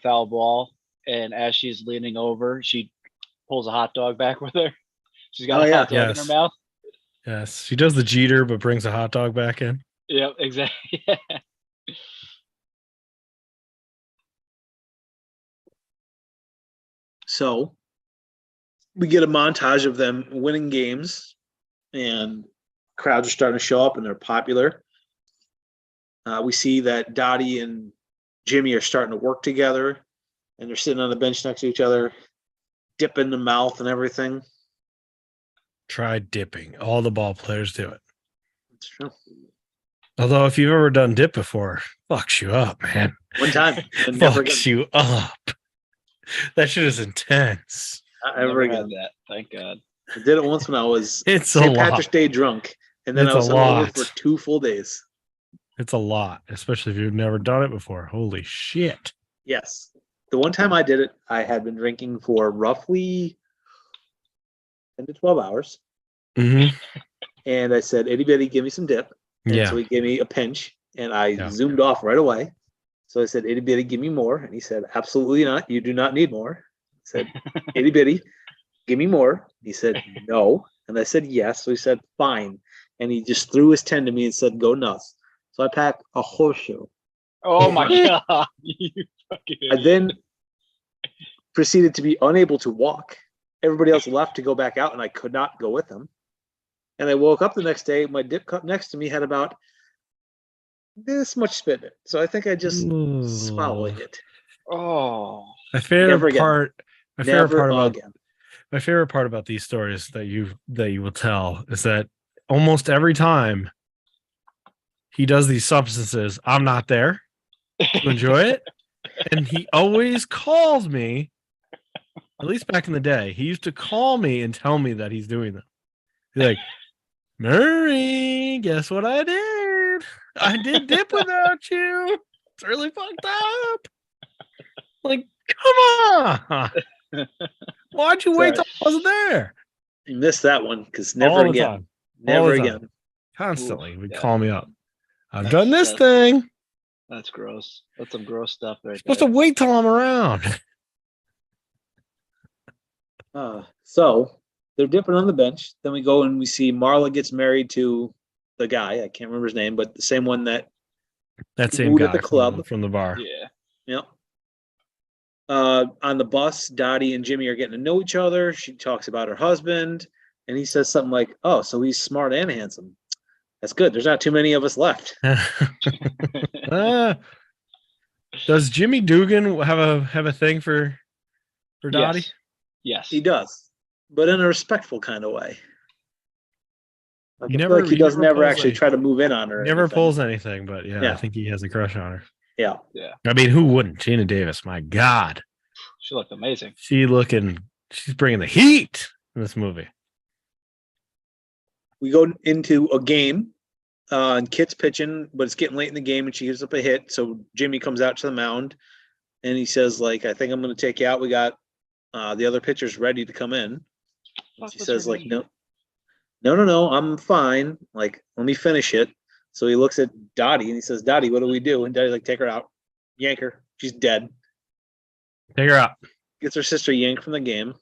foul ball, and as she's leaning over, she pulls a hot dog back with her. She's got a hot dog in her mouth. Yes, she does the Jeter, but brings a hot dog back in. Yep, exactly. So we get a montage of them winning games, and crowds are starting to show up, and they're popular. We see that Dottie and Jimmy are starting to work together, and they're sitting on the bench next to each other, dipping the mouth and everything. Try dipping. All the ball players do it. That's true. Although if you've ever done dip before, fucks you up, man. One time. And never again. Fucks you up. That shit is intense. Not ever Never again. had that. Thank God. I did it once when I was It's St. a lot. Patrick's Day drunk. And then It's I was a hungover lot. for 2 full days. It's a lot, especially if you've never done it before. Holy shit. Yes. The one time I did it, I had been drinking for roughly 10 to 12 hours. Hmm. And I said, itty bitty, give me some dip. And Yeah. so he gave me a pinch and I Yeah. zoomed off right away. So I said, itty bitty, give me more. And he said, absolutely not. You do not need more. I said, itty bitty, give me more. He said, no. And I said, yes. So he said, fine. And he just threw his 10 to me and said, go nuts. So I packed a horseshoe. Oh my god! You fucking I idiot. then proceeded to be unable to walk. Everybody else left to go back out, and I could not go with them. And I woke up the next day. My dip cup next to me had about this much spit in it. So I think I just swallowed it. Oh, My favorite Never again. part. My favorite Never part about again. my favorite part about these stories that you will tell is that almost every time he does these substances, I'm not there to enjoy it, and he always calls me. At least back in the day, he used to call me and tell me that he's doing them. He's like, Murray, guess what I did? I did dip without you. It's really fucked up. Like, come on. Why'd you wait till I wasn't there? You missed that one because All never the again. time. Never All the time. again. Constantly. Oof, Would yeah. call me up. I've That's- done this that's- thing. that's gross. That's some gross stuff right Supposed there. to wait till I'm around. So they're dipping on the bench. Then we go and we see Marla gets married to the guy. I can't remember his name, but the same one that, That same Mood guy at the club. from the bar. Yeah. you know. On the bus, Dottie and Jimmy are getting to know each other. She talks about her husband, and he says something like, "Oh, so he's smart and handsome. That's good. There's not too many of us left." Does Jimmy Dugan have a thing for Dottie? Yes. Yes. He does, but in a respectful kind of way. Like, He I feel never- like he he doesn't never ever pulls actually any- try to move in on her. or Never anything. pulls anything, but yeah, I Yeah. think he has a crush on her. Yeah. I mean, who wouldn't? Gina Davis, my God. She looked amazing. She's bringing the heat in this movie. We go into a game, and Kit's pitching, but it's getting late in the game, and she gives up a hit. So Jimmy comes out to the mound, and he says, "Like, I think I'm going to take you out. We got the other pitchers ready to come in." And Fuck she was says, her "Like, name? no, I'm fine. Like, let me finish it." So he looks at Dottie and he says, "Dottie, what do we do?" And Dottie's like, "Take her out, yank her. She's dead." Take her out. Gets her sister yanked from the game.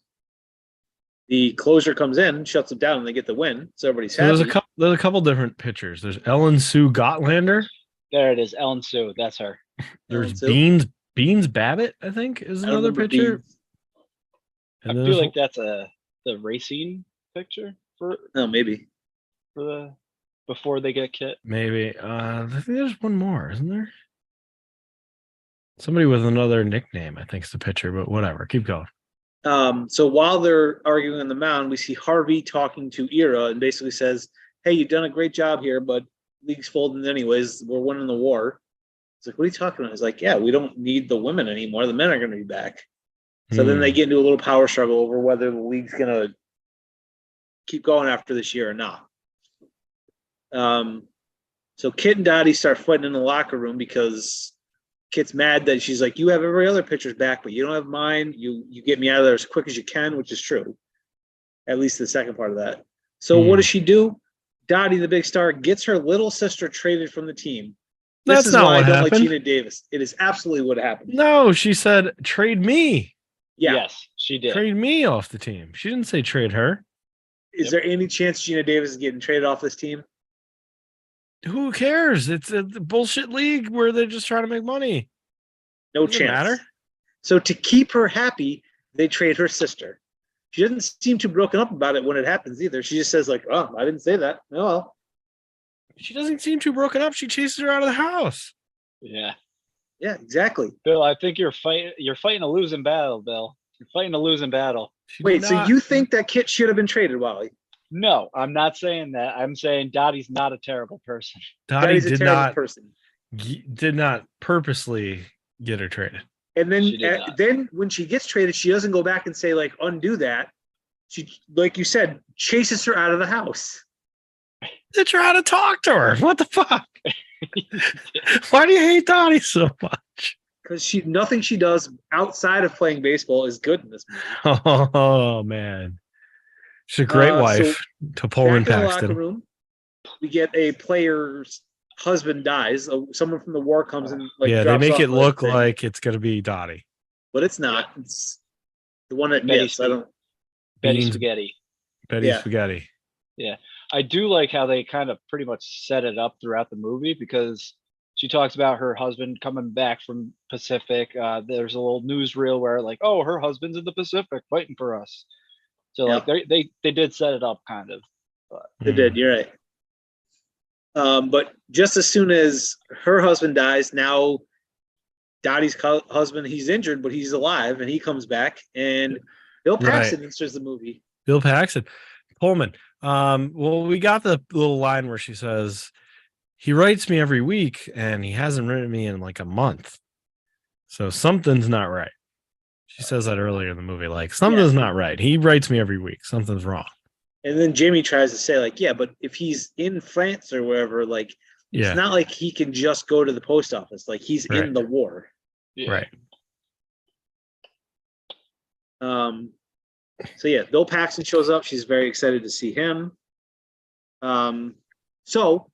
The closer comes in, shuts it down, and they get the win. So everybody's So happy. there's a couple different pitchers. There's Ellen Sue Gotlander. There it is. Ellen Sue. That's her. Ellen There's Sue. Beans Babbitt, I think, is I don't another remember pitcher. Beans. I And then feel there's- like that's the racing picture for Oh, maybe. the before they get kit. maybe I think there's one more, isn't there? Somebody with another nickname, I think, is the pitcher, but whatever. Keep going. So while they're arguing on the mound, we see Harvey talking to Ira and basically says, "Hey, you've done a great job here, but league's folding anyways. We're winning the war." It's like, "What are you talking about?" He's like, "Yeah, we don't need the women anymore. The men are going to be back." So then they get into a little power struggle over whether the league's going to keep going after this year or not. So Kit and Dottie start fighting in the locker room because Kit's mad that she's like, "You have every other pitcher's back, but you don't have mine. You get me out of there as quick as you can," which is true. At least the second part of that. So what does she do? Dottie, the big star, gets her little sister traded from the team. This That's is not why I what don't like happened. Gina Davis. It is absolutely what happened. No, she said trade me. Yeah. Yes, she did. Trade me off the team. She didn't say trade her. Is there any chance Gina Davis is getting traded off this team? Who cares? It's a bullshit league where they're just trying to make money. No Doesn't chance. matter. So to keep her happy, they trade her sister. She doesn't seem too broken up about it when it happens either. She just says like, "Oh, I didn't say that." Oh, well. She doesn't seem too broken up. She chases her out of the house. Yeah, Yeah, exactly. Bill. I think you're fighting a losing battle, Bill. You're fighting a losing battle. She Wait, did so not- you think that Kit should have been traded, Wally? No, I'm not saying that. I'm saying Dottie's not a terrible person. Dottie Dottie's a did terrible not person. did not purposely get her traded. And then, She did not. then when she gets traded, she doesn't go back and say like undo that. She, like you said, chases her out of the house. They're trying to talk to her. What the fuck? Why do you hate Dottie so much? Because nothing she does outside of playing baseball is good in this movie. Oh man, she's a great wife to Pullman Back in the locker Paxton. room, we get a player's husband dies. Someone from the war comes and Yeah, they drops make off it a look thing, like it's gonna be Dottie. but it's not. It's the one that Betty missed. I don't. Betty Beans- Spaghetti. Betty Yeah. Spaghetti. I do like how they kind of pretty much set it up throughout the movie because she talks about her husband coming back from Pacific. There's a little newsreel where like, oh, her husband's in the Pacific fighting for us. So like they did set it up kind of. But They did. You're right. But just as soon as her husband dies, now Dottie's husband, he's injured, but he's alive, and he comes back, and Bill Paxton enters the movie. Bill Paxton. Pullman. Well, we got the little line where she says, he writes me every week and he hasn't written me in like a month. So something's not right. She says that earlier in the movie, like something's not right. He writes me every week. Something's wrong. And then Jimmy tries to say, like, yeah, but if he's in France or wherever, like, it's not like he can just go to the post office. Like, he's in the war. yeah. Right. So yeah, Bill Paxton shows up. She's very excited to see him. So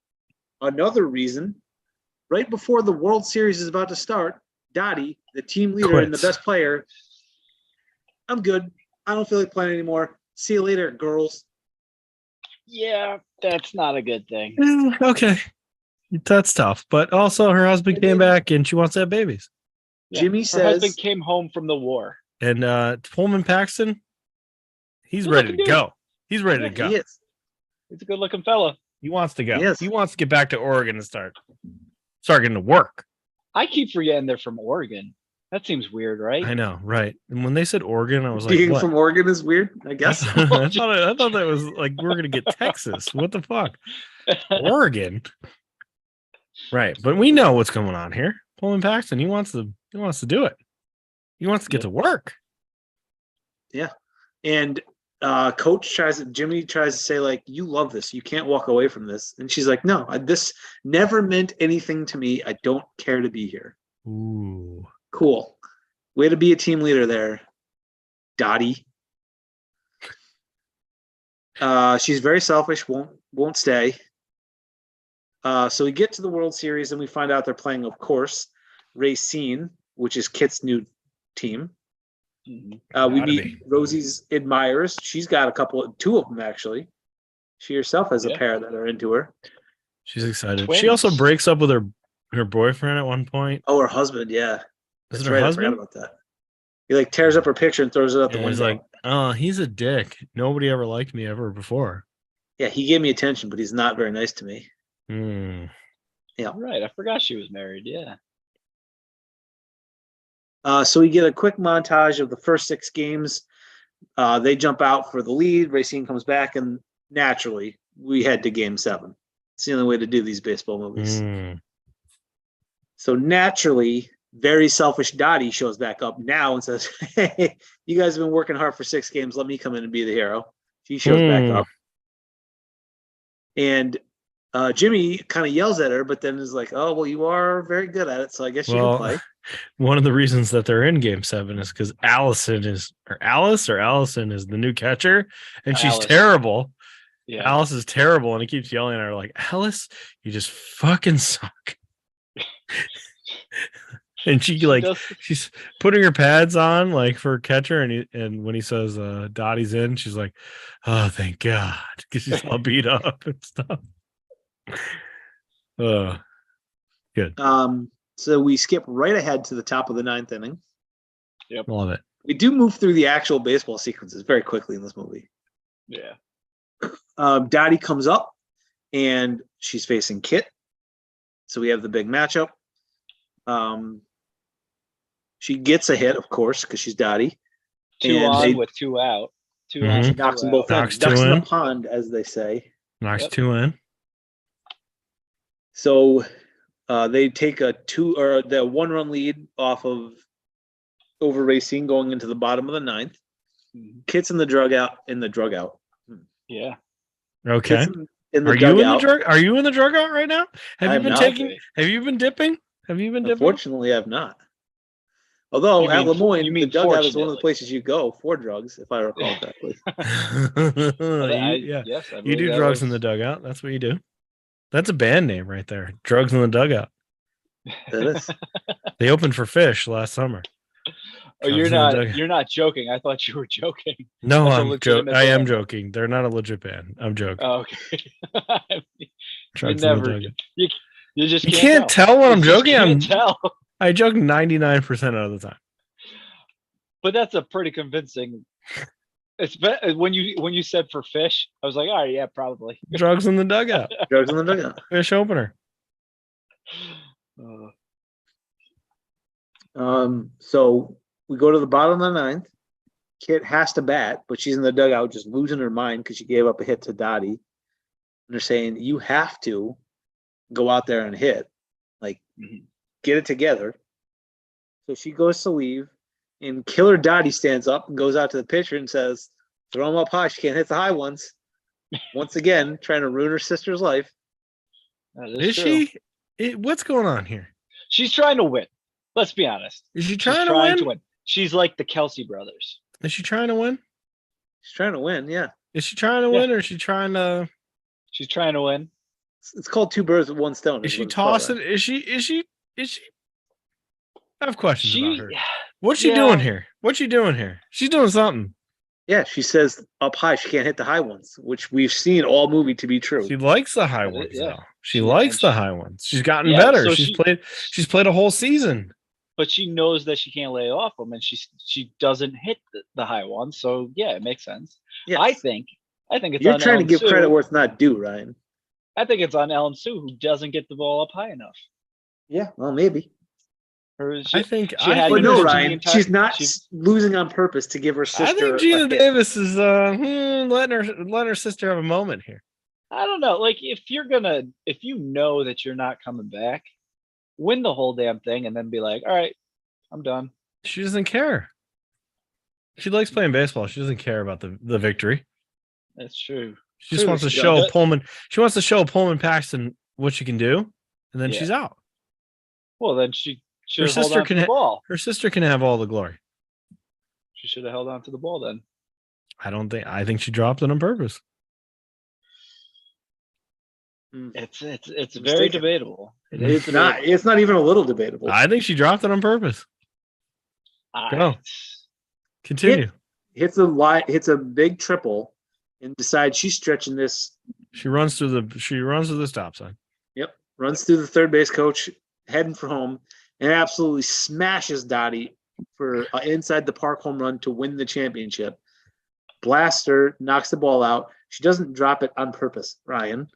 another reason, right before the World Series is about to start, Dottie, the team leader and the best player, I'm good. I don't feel like playing anymore. See you later, girls. Yeah, that's not a good thing. Okay. That's tough. But also her husband came back and she wants to have babies. Yeah. Jimmy Her says husband came home from the war. And Pullman Paxton, he's Good ready to looking go. He's ready Yeah, to go. he is. He's a good looking fella. He wants to go. Yes. He wants to get back to Oregon and start getting to work. I keep forgetting they're from Oregon. That seems weird, right? I know, right? And when they said Oregon, I was like, Being what? from Oregon is weird, I guess. I thought that was like we're gonna get Texas. What the fuck? Oregon. Right. But we know what's going on here. Pullman Paxton, he wants to do it. He wants to get to work. And Jimmy tries to say, like, you love this. You can't walk away from this. And she's like, no, this never meant anything to me. I don't care to be here. Ooh. Cool. Way to be a team leader there, Dottie. She's very selfish, won't stay. So we get to the World Series and we find out they're playing, of course, Racine, which is Kit's new team. We meet Rosie's admirers. She's got two of them actually. She herself has a pair that are into her. She's excited. Twins. She also breaks up with her boyfriend at one point. Oh, her husband, yeah. Is That's it her right. husband? I forgot about that. He like tears up her picture and throws it out the And he's window. like, oh, he's a dick. Nobody ever liked me ever before. Yeah, he gave me attention, but he's not very nice to me. Yeah. Right. I forgot she was married. Yeah. So we get a quick montage of the first 6 games. They jump out for the lead. Racine comes back, and naturally, we head to Game 7. It's the only way to do these baseball movies. So naturally, very selfish Dottie shows back up now and says, hey, you guys have been working hard for 6 games. Let me come in and be the hero. She shows back up. And Jimmy kind of yells at her, but then is like, oh, well, you are very good at it, so I guess you can play. One of the reasons that they're in Game 7 is because Allison is the new catcher, and she's terrible. Yeah. Alice is terrible, and he keeps yelling at her like, Alice, you just fucking suck. And she's putting her pads on like for catcher, and when he says Dottie's in, she's like, oh, thank God, because she's all beat up and stuff. Good. So we skip right ahead to the top of the 9th inning. Yep. Love it. We do move through the actual baseball sequences very quickly in this movie. Yeah. Dottie comes up and she's facing Kit. So we have the big matchup. She gets a hit, of course, because she's Dottie. 2 on with 2 out. 2 on. She knocks them both in. Knocks Ducks 2 in in. the pond, as they say. Knocks 2 in. So they take the 1-run lead over Racine going into the bottom of the 9th. Kit's in the drug out. Yeah. Okay. in the Are you in the dugout. drug? Are you in the dugout right now? Have I you am been not. taking? Have you been dipping? Have you been dipping? Unfortunately, I've not. Although You at mean- Lemoyne, you the mean dugout is one of the fortunately. places you go for drugs, if I recall correctly. Yeah, Yes, I you believe do that drugs in the was- dugout. That's what you do. That's a band name right there. Drugs in the dugout. That is. They opened for Fish last summer. Oh, Drugs in the dugout. you're not joking. I thought you were joking. No, That's a I'm joking. legitimate I am band. joking. They're not a legit band. I'm joking. Oh, okay. you Drugs in the never. dugout. You just You can't can't tell when You I'm just joking. Can't tell. I joke 99% of the time. But that's a pretty convincing. When you said for Fish, I was like, all right, yeah, probably. Drugs in the dugout. Drugs in the dugout. Fish opener. So we go to the bottom of the ninth. Kit has to bat, but she's in the dugout just losing her mind because she gave up a hit to Dottie. And they're saying, you have to go out there and hit. Like, get it together. So she goes to leave, and Killer Dottie stands up and goes out to the pitcher and says, throw him up high. She can't hit the high ones. Once again, trying to ruin her sister's life. That Is true. she? What's going on here? She's trying to win. Let's be honest. Is she She's trying to win? She's like the Kelsey brothers. Is she trying to win? She's trying to win, yeah. Is she trying to Yeah. win or is she trying to? She's trying to win. It's called two birds with one stone. Is she what it's called, tossing? right? Is she? I have questions about She, her. What's she yeah. doing here? What's she doing here? She's doing something. Yeah, she says up high she can't hit the high ones, which we've seen all movie to be true. She likes the high Yeah, ones yeah. though. She Yeah, likes and the she- high ones. She's gotten Yeah, better. so She's played a whole season. but she knows that she can't lay off them, and she doesn't hit the high ones. So yeah, it makes sense. Yes. I think it's You're on trying to Ellen give Sue. credit where it's not due, Ryan. I think it's on Ellen Sue who doesn't get the ball up high enough. Yeah, well, maybe. I think. she had But to no, do the Ryan, entire- she's not she- losing on purpose to give her sister. I think a Gina hit. Davis is letting her sister have a moment here. I don't know. Like if you know that you're not coming back, win the whole damn thing and then be like, all right, I'm done. She doesn't care. She likes playing baseball. She doesn't care about the victory. That's true. She just True, wants to she show does. Pullman. She wants to show Pullman Paxton what she can do, and then Yeah. she's out. Well, then she should Her have held sister on to can the ha- ball. Her sister can have all the glory. She should have held on to the ball then. I think she dropped it on purpose. It's very Mistaken. debatable. It Mhm. is It's not even a little debatable. I think she dropped it on purpose. debatable. Go. Continue. Hits a big triple and decides she's stretching this. She runs through the stop sign. Yep. Runs through the third base coach, heading for home, and absolutely smashes Dottie for inside the park home run to win the championship. Blaster knocks the ball out. She doesn't drop it on purpose, Ryan.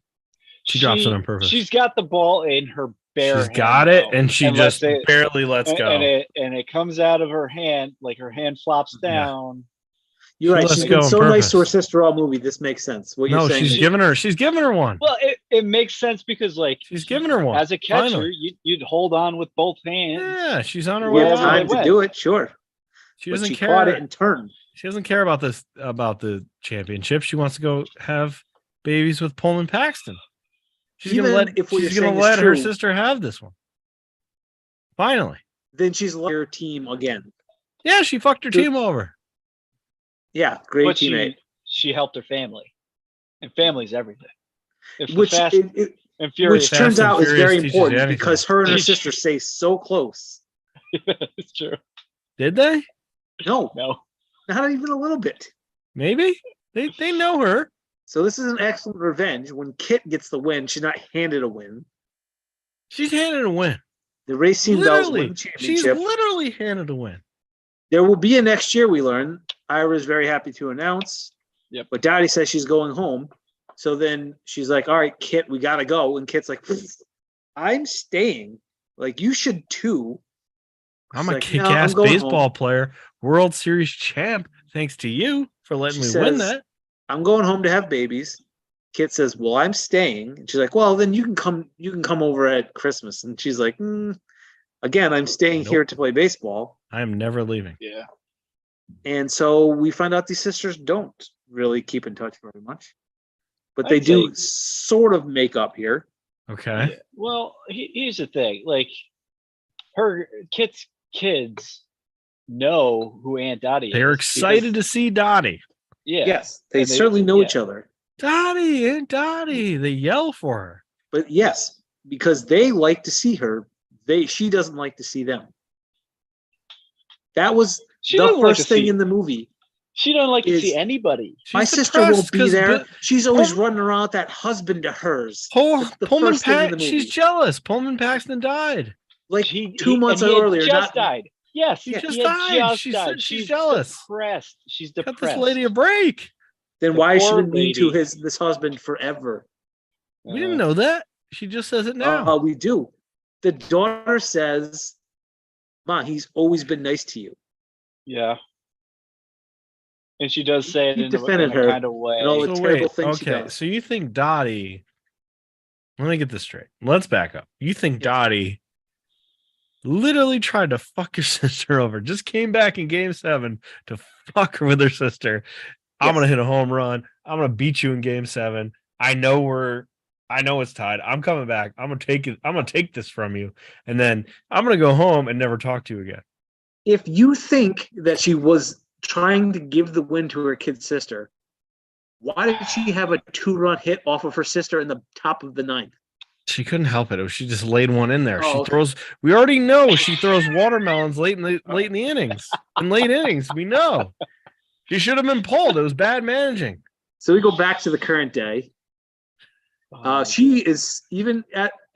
She drops it on purpose. She's got the ball in her bare She's hand got it, now, and she lets just it- barely lets and, go. and it comes out of her hand, like her hand flops Yeah. down. You're She right. lets She's go been on so nice to her purpose. sister all movie. This makes sense. What No, you're saying she's is- giving her one. Well, it makes sense because like She's giving her one. as a catcher, Finally. you'd hold on with both hands. Yeah, she's on her we way have Wherever out. time they to went. do it, sure. She But doesn't she care. caught it and turned. She doesn't care about the championship. She wants to go have babies with Pullman Paxton. She's Even gonna let if what she's you're gonna saying is let her true- sister have this one. Finally. Then she's like her team again. Yeah, she fucked her Good. team over. Yeah, great But teammate. she helped her family, and family's everything. If the Which Fast it- and which Furious, turns Fast and out is Furious very teaches you important anything. because her and her Teach- sister stay so close. it's true. Did they? No, No, not even a little bit. Maybe. They know her. So this is an excellent revenge. When Kit gets the win, she's not handed a win. She's handed a win. The Racing Bells win Literally. the She's championship. literally handed a win. There will be a next year, we learn. Ira's very happy to announce. Yep. But Dottie says she's going home. So then she's like, all right, Kit, we got to go. And Kit's like, I'm staying. Like, you should too. I'm She's a like, kick "No, I'm ass going baseball home. player, World Series champ. Thanks to you for letting She me win says- that. I'm going home to have babies. Kit says, well, I'm staying. And she's like, well, then you can come over at Christmas. And she's like, again, I'm staying here Nope. to play baseball. I am never leaving. yeah, And so we find out these sisters don't really keep in touch very much. but they I'd do say- sort of make up here. Okay. Yeah. Well, here's the thing. Like, her kids know who Aunt Dottie is. They're excited because- to see Dottie. Yeah. Yes, they And they- certainly know yeah. each other. Dottie, Aunt Dottie. They yell for her. But yes, because they like to see her, she doesn't like to see them. That was She the doesn't like first to thing see- in the movie. She doesn't like to is- see anybody. She's My sister depressed won't be 'cause there. She's always Pull- running around with that husband of hers. Pull, That's the Pullman first thing in the She's movie. jealous. Pullman Paxton died. Like He- 2 he- months and he had earlier, just not died. Yes, He he just had died. just She's- died. she's jealous. Depressed. She's Cut depressed. this lady a break. then the why is she poor been mean to lady. this husband forever? We didn't know that. She just says it now. We do. The daughter says, "Ma, he's always been nice to you." Yeah. And she does say it He in defended a her kind of way. and all the So terrible wait, things she okay. does. So you think Dottie? Let me get this straight. Let's back up. You think Yes. Dottie literally tried to fuck your sister over? Just came back in Game 7 to fuck her with her sister. I'm Yes. gonna hit a home run. I'm gonna beat you in Game 7. I know it's tied. I'm coming back. I'm gonna take it. I'm gonna take this from you, and then I'm gonna go home and never talk to you again. If you think that she was trying to give the win to her kid sister, why did she have a 2-run hit off of her sister in the top of the ninth? She couldn't help it. She just laid one in there. Oh, She okay. throws. We already know she throws watermelons late in the innings. In late innings, we know. She should have been pulled. It was bad managing. So we go back to the current day. Oh, She is even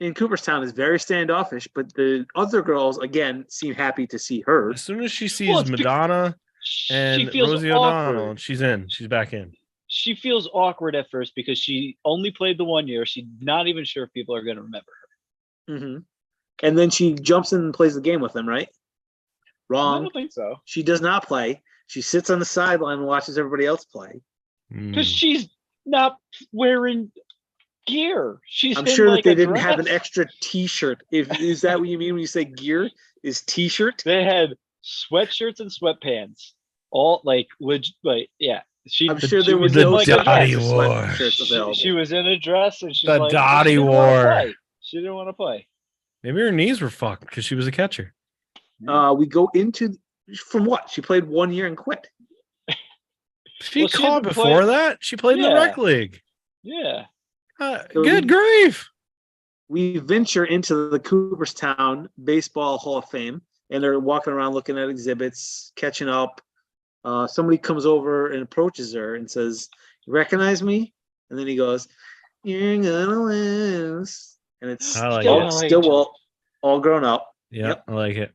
in Cooperstown is very standoffish, but the other girls again seem happy to see her. As soon as she sees Well, it's Madonna she and feels Rosie awkward. O'Donnell, she's in. She's back in. She feels awkward at first because she only played the 1 year. She's not even sure if people are going to remember her. Hmm. And then she jumps in and plays the game with them, right? I Wrong. don't think so. She does not play. She sits on the sideline and watches everybody else play. Because Hmm. she's not wearing gear. She's I'm in, sure like, that they a didn't have an dress. extra T-shirt. Is that what you mean when you say gear? Is T-shirt? They had sweatshirts and sweatpants. All like yeah. I'm sure there she was The no like a Dottie dress. War. sweatshirts available. She was in a dress and she's The like, Dottie she didn't wanna War. play. She didn't want to play. Maybe her knees were fucked because she was a catcher. We go into from what? She played 1 year and quit. She Well, she caught hasn't before played- that. She played in the Yeah. rec league. Yeah. So Good we- grief. We venture into the Cooperstown Baseball Hall of Fame, and they're walking around looking at exhibits, catching up. Somebody comes over and approaches her and says, "You recognize me?" And then he goes, "You're gonna lose." And it's I like still all grown up. Yeah, Yep. I like it.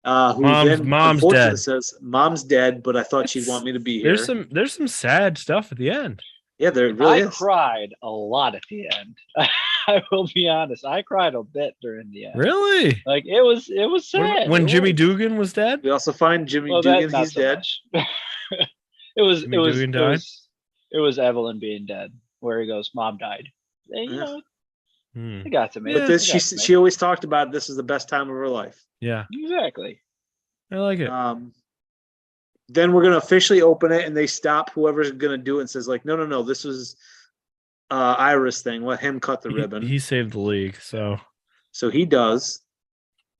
Who Mom's unfortunately dead. says, "Mom's dead, but I thought she'd It's- want me to be here." There's some sad stuff at the end. Yeah, there really I is. cried a lot at the end. I will be honest. I cried a bit during the end. Really? Like it was sad. When It Jimmy was. Dugan was dead? We also find Jimmy Well, that- Dugan. not He's so dead. much. it Jimmy was Dugan it died? was it was Evelyn being dead, where he goes, "Mom died." And, you Yeah. know, Hmm. it got to me. Yeah. But this, It got to me. she always talked about this is the best time of her life. Yeah, exactly. I like it. Then we're gonna officially open it, and they stop whoever's gonna do it and says like, no, this was Ira's thing. Let him cut the ribbon. He saved the league, so So he does.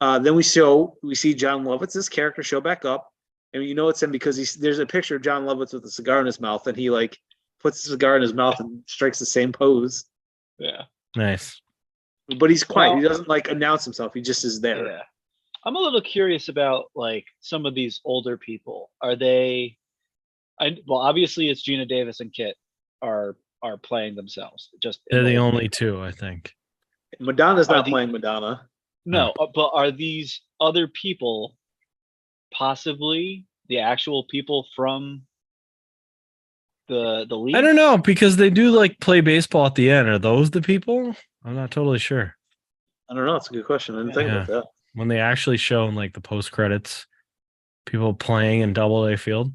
Then we see John Lovitz's character show back up, and you know it's him because there's a picture of John Lovitz with a cigar in his mouth, and he like puts the cigar in his mouth and strikes the same pose. Yeah. nice. But he's quiet. Well- He doesn't like announce himself. He just is there. Yeah. I'm a little curious about like some of these older people. Are they? Well, obviously it's Gina Davis and Kit are playing themselves. Just in They're the old only age. two, I think. Madonna's Are not the- playing Madonna. No, but are these other people possibly the actual people from the league? I don't know because they do like play baseball at the end. Are those the people? I'm not totally sure. I don't know. It's a good question. I didn't think about that. When they actually show in like the post credits, people playing in Double A Field,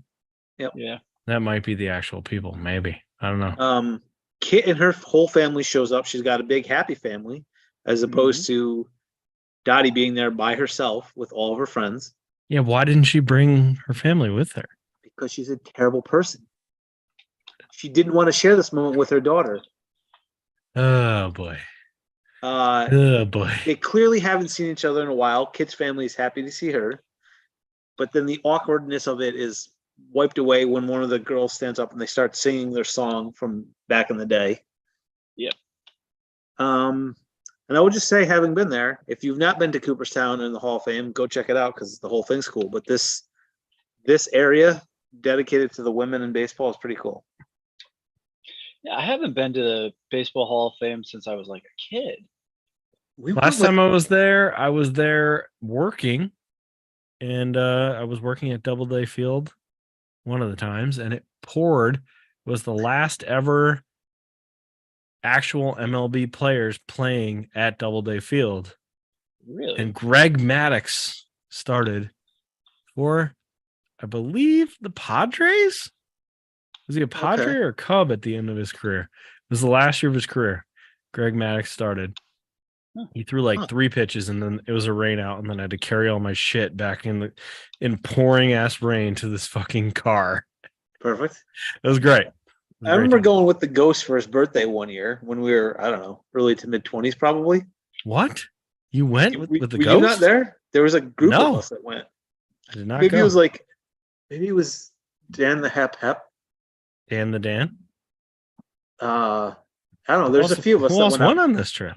Yeah. that might be the actual people. Maybe I don't know. Kit and her whole family shows up. She's got a big happy family, as opposed to Dottie being there by herself with all of her friends Yeah, why didn't she bring her family with her? because she's a terrible person. she didn't want to share this moment with her daughter. Oh boy. Uh, Oh boy. they clearly haven't seen each other in a while. Kit's family is happy to see her, but then the awkwardness of it is wiped away when one of the girls stands up and they start singing their song from back in the day. Yep. And I would just say, having been there, if you've not been to Cooperstown and the Hall of Fame, go check it out because the whole thing's cool. But this area dedicated to the women in baseball is pretty cool. Yeah, I haven't been to the Baseball Hall of Fame since I was like a kid. Last time I was there working, and I was working at Doubleday Field one of the times, and it poured. It was the last ever actual MLB players playing at Doubleday Field. Really? And Greg Maddux started for, I believe, the Padres. Was he a Padre or a Cub at the end of his career? It was the last year of his career. Greg Maddux started. He threw like 3 pitches, and then it was a rain out, and then I had to carry all my shit back in pouring ass rain to this fucking car. Perfect. It was great. I remember going with the Ghost for his birthday one year when we were, I don't know, early to mid 20s probably. What? You went with the were Ghost? You not there? There was a group of us that went. I did not maybe go. Maybe it was Dan the Hep. Dan the Dan? I don't know. There's a few of us who that else went went on this trip.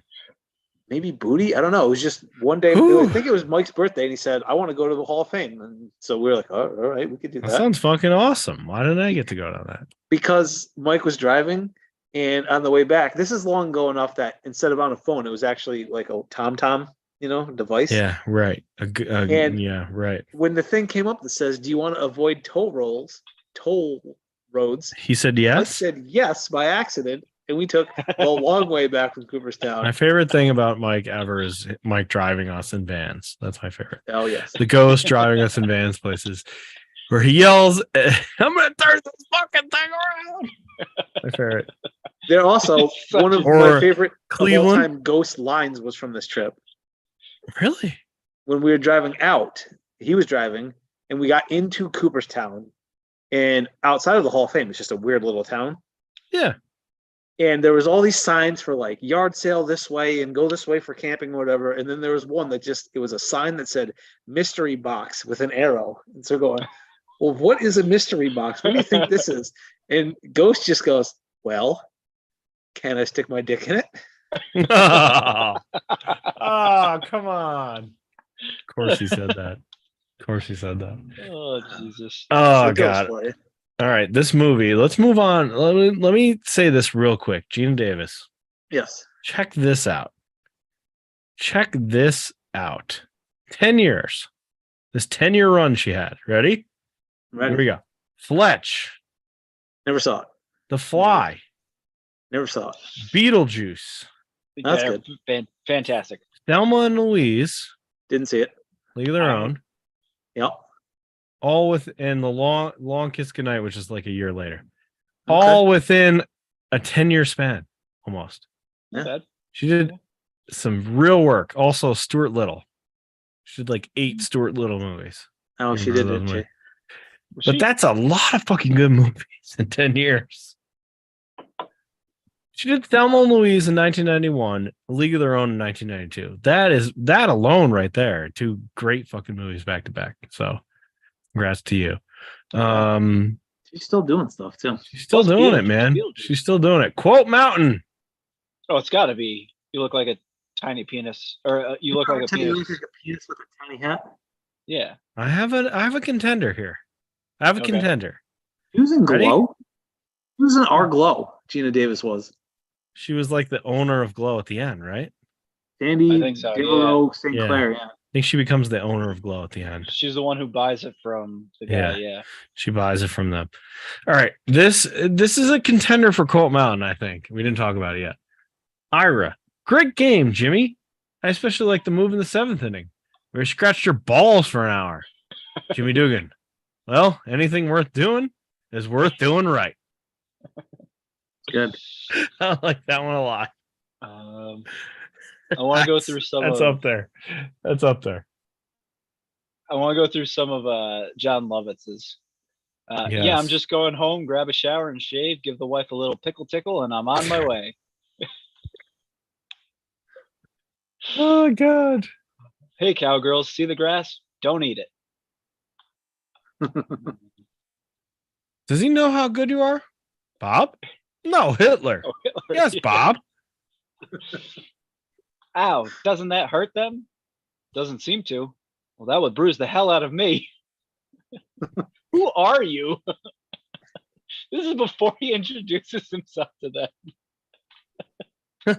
Maybe Booty. I don't know. It was just one day. I think it was Mike's birthday, and he said, "I want to go to the Hall of Fame." And so we were like, "Oh, all right, we could do that." That sounds fucking awesome. Why didn't I get to go to that? Because Mike was driving, and on the way back, this is long ago enough that instead of on a phone, it was actually like a TomTom, device. Yeah, right. And yeah, right. when the thing came up that says, "Do you want to avoid toll roads?" He said Mike yes. said yes by accident, and we took the long way back from Cooperstown. My favorite thing about Mike ever is Mike driving us in vans. That's my favorite. Oh yes, the Ghost driving us in vans places where he yells, "I'm gonna turn this fucking thing around." My favorite. They're also one of my favorite Cleveland all-time Ghost lines was from this trip. Really? When we were driving out, he was driving, and we got into Cooperstown, and outside of the Hall of Fame, it's just a weird little town. Yeah. And there was all these signs for like yard sale this way and go this way for camping or whatever. And then there was one that it was a sign that said mystery box with an arrow. And so going, well, what is a mystery box? What do you think this is? And Ghost just goes, well, can I stick my dick in it? Oh, come on. Of course he said that. Oh, Jesus. Oh, God. All right, this movie. Let's move on. Let me say this real quick. Geena Davis. Yes. Check this out. 10 years. This 10-year run she had. Ready? Here we go. Fletch. Never saw it. The Fly. Never saw it. Beetlejuice. That's good. Fantastic. Thelma and Louise. Didn't see it. League of Their Own. Yep. All within the long Kiss Goodnight, which is like a year later. Okay. All within a 10-year span, almost. Yeah. She did some real work. Also, Stuart Little. She did like 8 Stuart Little movies. Oh, she did, didn't she? But that's a lot of fucking good movies in 10 years. She did Thelma and Louise in 1991, League of Their Own in 1992. That alone right there. 2 great fucking movies back to back. So congrats to you. She's still doing stuff too. She's still doing it, man. She's still doing it. Quote Mountain. Oh, it's got to be. You look like a tiny penis, or you look like a penis. You look like a penis with a tiny hat. Yeah. I have a contender here. I have a contender. She was in Glow. She was in Our Glow. Geena Davis was. She was like the owner of Glow at the end, right? Sandy, I think so, Devereaux, St. Clair, yeah. I think she becomes the owner of Glow at the end. She's the one who buys it from the guy, yeah. She buys it from them. All right. This is a contender for Quote Mountain, I think. We didn't talk about it yet. Ira. Great game, Jimmy. I especially like the move in the 7th inning where she scratched her balls for an hour. Jimmy Dugan. Well, anything worth doing is worth doing right. Good. I like that one a lot. I want to go through some. That's up there. That's up there. I want to go through some of John Lovitz's. Yeah, I'm Yes. just going home, grab a shower and shave, give the wife a little pickle tickle, and I'm on my way. Oh God. Hey, cowgirls, see the grass? Don't eat it. Does he know how good you are, Bob? No, Hitler. Oh, Hitler, Yes, yeah. Bob. Ow, doesn't that hurt them? Doesn't seem to. Well, that would bruise the hell out of me. Who are you? This is before he introduces himself to them.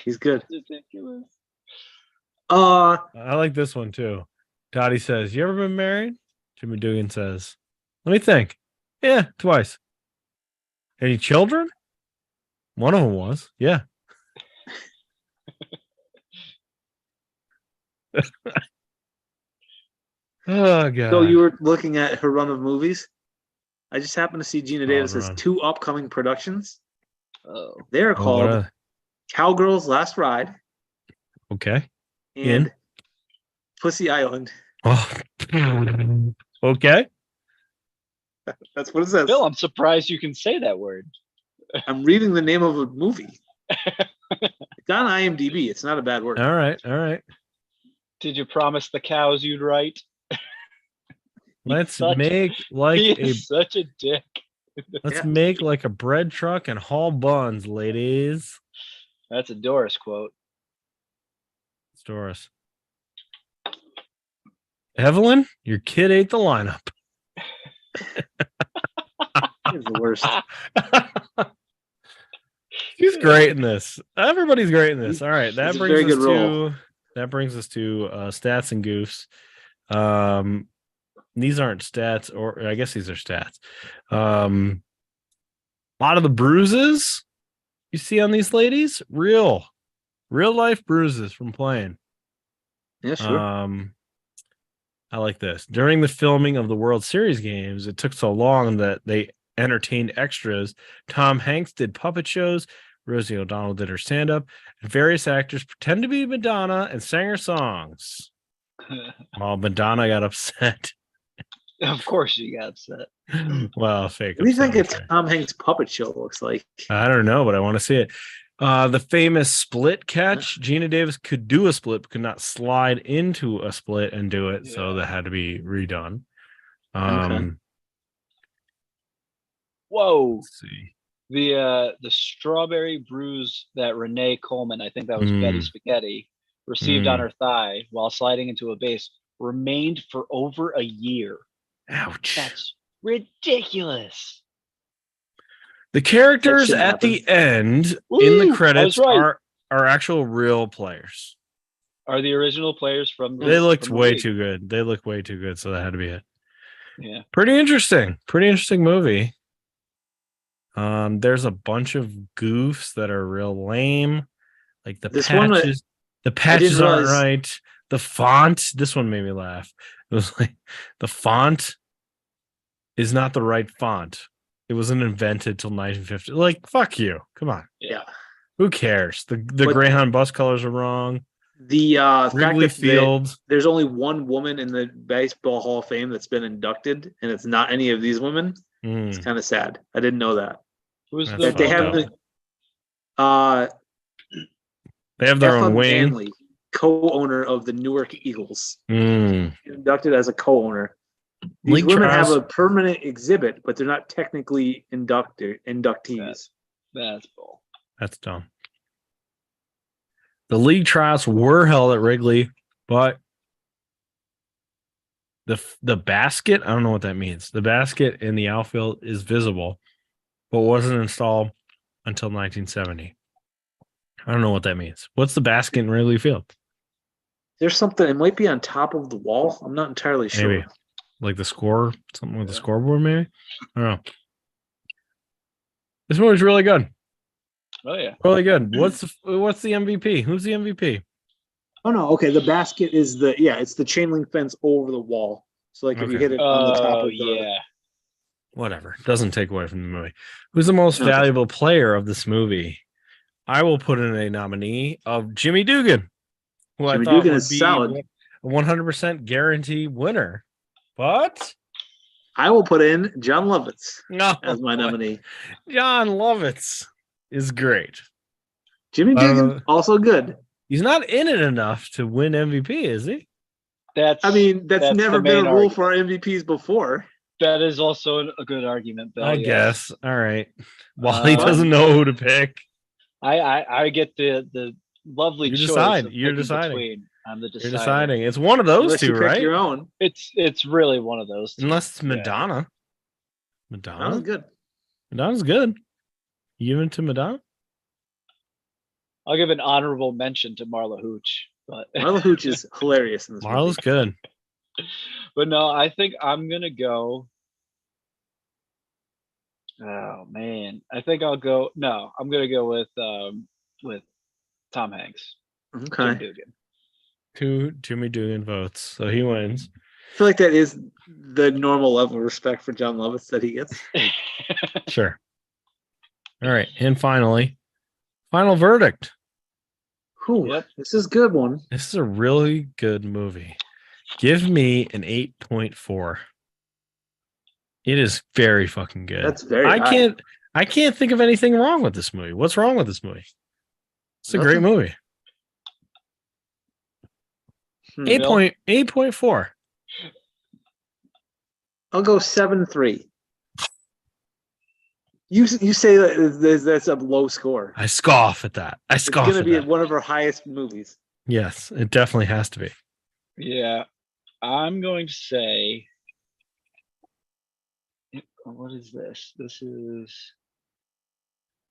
He's good. Ridiculous. I like this one too. Dottie says, "You ever been married?" Jimmy Dugan says, "Let me think. Yeah, twice." Any children? One of them was. Yeah. Oh God. So you were looking at her run of movies. I just happened to see Gina Davis has run. 2 upcoming productions. Oh, They're Oh, called what Cowgirls Last Ride okay. and In? Pussy Island. Oh. Okay. That's what it says. Bill, I'm surprised you can say that word. I'm reading the name of a movie. It's on IMDb. It's not a bad word. All right. All right. Did you promise the cows you'd write? Let's such- make like He a is such a dick. let's Yeah. make like a bread truck and haul buns, ladies. That's a Doris quote. It's Doris. Evelyn, your kid ate the lineup. It's the worst. She's great in this. Everybody's great in this. All right, that It's a brings very us good role. to stats and goofs. These aren't stats, or I guess these are stats. A lot of the bruises you see on these ladies, real life bruises from playing. Yeah, sure. I like this. During the filming of the World Series games, it took so long that they entertained extras. Tom Hanks did puppet shows. Rosie O'Donnell did her stand-up. And various actors pretend to be Madonna and sang her songs. Well, Madonna got upset. Of course she got upset. Well, fake. What do you think upset, a Tom Hanks puppet show looks like? I don't know, but I want to see it. The famous split catch. Gina Davis could do a split, but could not slide into a split and do it. So Yeah. that had to be redone. Okay. Whoa. Let's see. The strawberry bruise that Renee Coleman, I think that was Betty Spaghetti, received on her thigh while sliding into a base remained for over a year. Ouch. That's ridiculous. The characters shouldn't at the end in Woo, the I credits was right. are actual real players. Are the original players from the They looked from the way league. too good. They look way too good, so that had to be it. Yeah. Pretty interesting. Pretty interesting movie. There's a bunch of goofs that are real lame. Like the This one, patches. The patches aren't realize- right. The font. This one made me laugh. It was like the font is not the right font. It wasn't invented till 1950. Like, fuck you. Come on. Yeah. Who cares? The But- Greyhound bus colors are wrong. The fact Wrigley that Field. there's only one woman in the Baseball Hall of Fame that's been inducted, and it's not any of these women. It's Mm, kind of sad. I didn't know that. Who's That's the That they fucked have up. the they have their own Effa wing. Manley, co-owner of the Newark Eagles, Mm. inducted as a co-owner. These League women have trials- a permanent exhibit, but they're not technically inductees. That's bull. That's dumb. The league trials were held at Wrigley, but the basket, I don't know what that means. The basket in the outfield is visible, but wasn't installed until 1970. I don't know what that means. What's the basket in Wrigley Field? There's something. It might be on top of the wall. I'm not entirely sure. Maybe. Like the score, something with the scoreboard, maybe? I don't know. This movie's really good. Oh yeah. Really good. What's the MVP? Who's the MVP? Oh no, okay. The basket is it's the chain link fence over the wall. So like if you Okay. hit it on the top Oh of the yeah. Whatever. Doesn't take away from the movie. Who's the most No. valuable player of this movie? I will put in a nominee of Jimmy Dugan, who Jimmy I thought Dugan would is be solid. a 100% guarantee winner. But I will put in John Lovitz No, as my nominee. John Lovitz is great. Jimmy Dugan, also good. He's not in it enough to win MVP, is he? That's never the been a main rule argument. for MVPs before. That is also a good argument, Bill. I yes. guess. All right. Wally Um, doesn't know who to pick. I get the lovely You choice. decide. Of You're picking deciding. between. I'm the You're decider. deciding. It's one of those Unless two, you pick right? your own. It's really one of those two. Unless it's Yeah. Madonna. That was Madonna? good. Madonna's good. You give it to Madonna? I'll give an honorable mention to Marla Hooch, but Marla Hooch is hilarious in this Marla's movie. good. but no, I think I'm gonna go. Oh man, I think I'll go. No, I'm gonna go with Tom Hanks. Jim Okay. Dugan. Jimmy Dugan votes, so he wins. I feel like that is the normal level of respect for John Lovitz that he gets. Sure. All right, and finally, final verdict. Whew, Yep. This is a good one. This is a really good movie. Give me an 8.4. It is very fucking good. That's very I high. can't think of anything wrong with this movie. What's wrong with this movie? It's a great Nothing. movie. Hmm. 8.4. I'll go 7-3. You say that's a low score. I scoff at that. I It's scoff going to at be that. one of our highest movies. Yes, it definitely has to be. Yeah, I'm going to say. What is this? This is.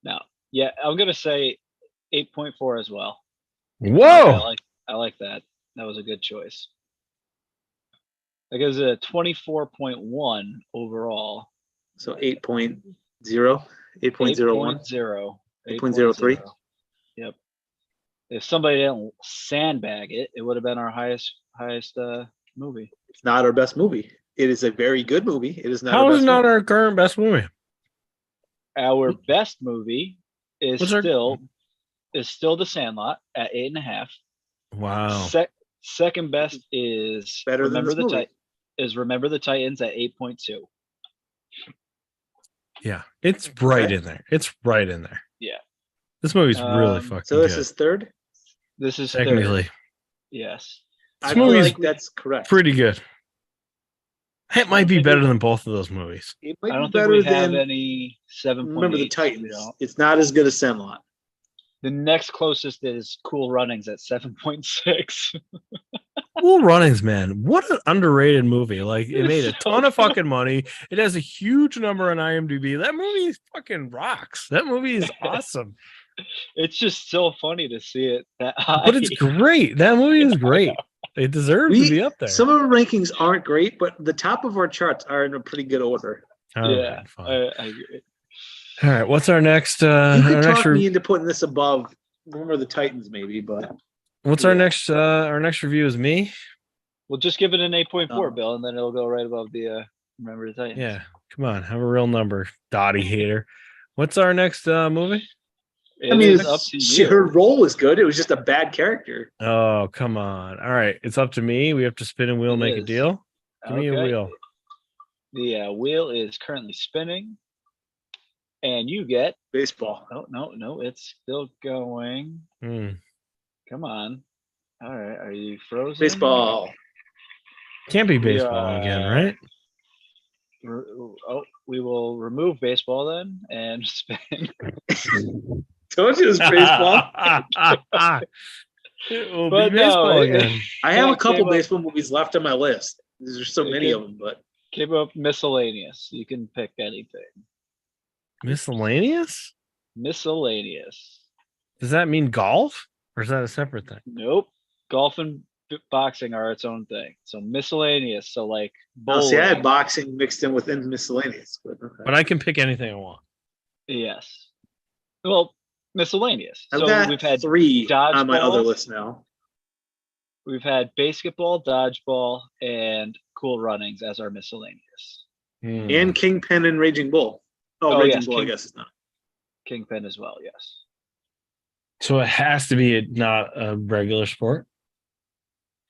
No, yeah, I'm gonna say 8.4 as well. Whoa! I like that. That was a good choice. That gives it a 24.1 overall. So 8.0, 8.01. 8.0. 8.03. Yep. If somebody didn't sandbag it, it would have been our highest movie. It's not our best movie. It is a very good movie. It is not How our is best it not movie. our current best movie? Our best movie is What's our- still The Sandlot at 8.5. Wow. Second best is Better than this movie. Remember the Titans at 8.2. Yeah, it's right Okay. in there. It's right in there. Yeah. This movie's really Um, fucking So this good. is third. This is third. Technically, Yes. This I feel movie's like that's correct. pretty good. It might be think better we- than both of those movies. It I might don't be think better we have than. any 7.8. Remember the Titans. It's not as good as Sandlot. The next closest is Cool Runnings at 7.6. Cool Runnings, man. What an underrated movie. Like, it made a So ton of fucking money. It has a huge number on IMDb. That movie fucking rocks. That movie is awesome. It's just so funny to see it that high. But it's great. That movie is great. It deserves to be up there. Some of our rankings aren't great, but the top of our charts are in a pretty good order. All Yeah, right, fine. I agree. All right, what's our next You our could next talk me into putting this above. Remember the Titans, maybe, but what's our next review is me? We'll just give it an 8.4, Oh. Bill, and then it'll go right above the Remember the Titans. Yeah. Come on, have a real number, Dottie hater. What's our next movie? It I mean, is up to you. her role was good. It was just a bad character. Oh, come on. All right, it's up to me. We have to spin a wheel, It make a is. deal. Give me a Okay. wheel. The wheel is currently spinning, and you get. Baseball. Oh no! It's still going. Hmm. Come on. All right, are you frozen? Baseball. Can't be We baseball again, are- right? We will remove baseball then and spin. Told you it was baseball. It will But be no, baseball it- again. I have a Came couple up- baseball movies left on my list. There's so many of them, but Keep up miscellaneous. You can pick anything. Miscellaneous? Miscellaneous. Does that mean golf? Or is that a separate thing? Nope. Golf and boxing are its own thing. So miscellaneous. So like oh, see, I bowling. had boxing mixed in within miscellaneous. But okay. But I can pick anything I want. Yes. Well, miscellaneous. I've So got we've had 3 on my dodgeball. other list now. we've had basketball, dodgeball, and Cool Runnings as our miscellaneous. Hmm. And Kingpin and Raging Bull. Oh, Oh, Raging yes, Bull, I King- guess it's not. Kingpin as well. Yes. So it has to be not a regular sport.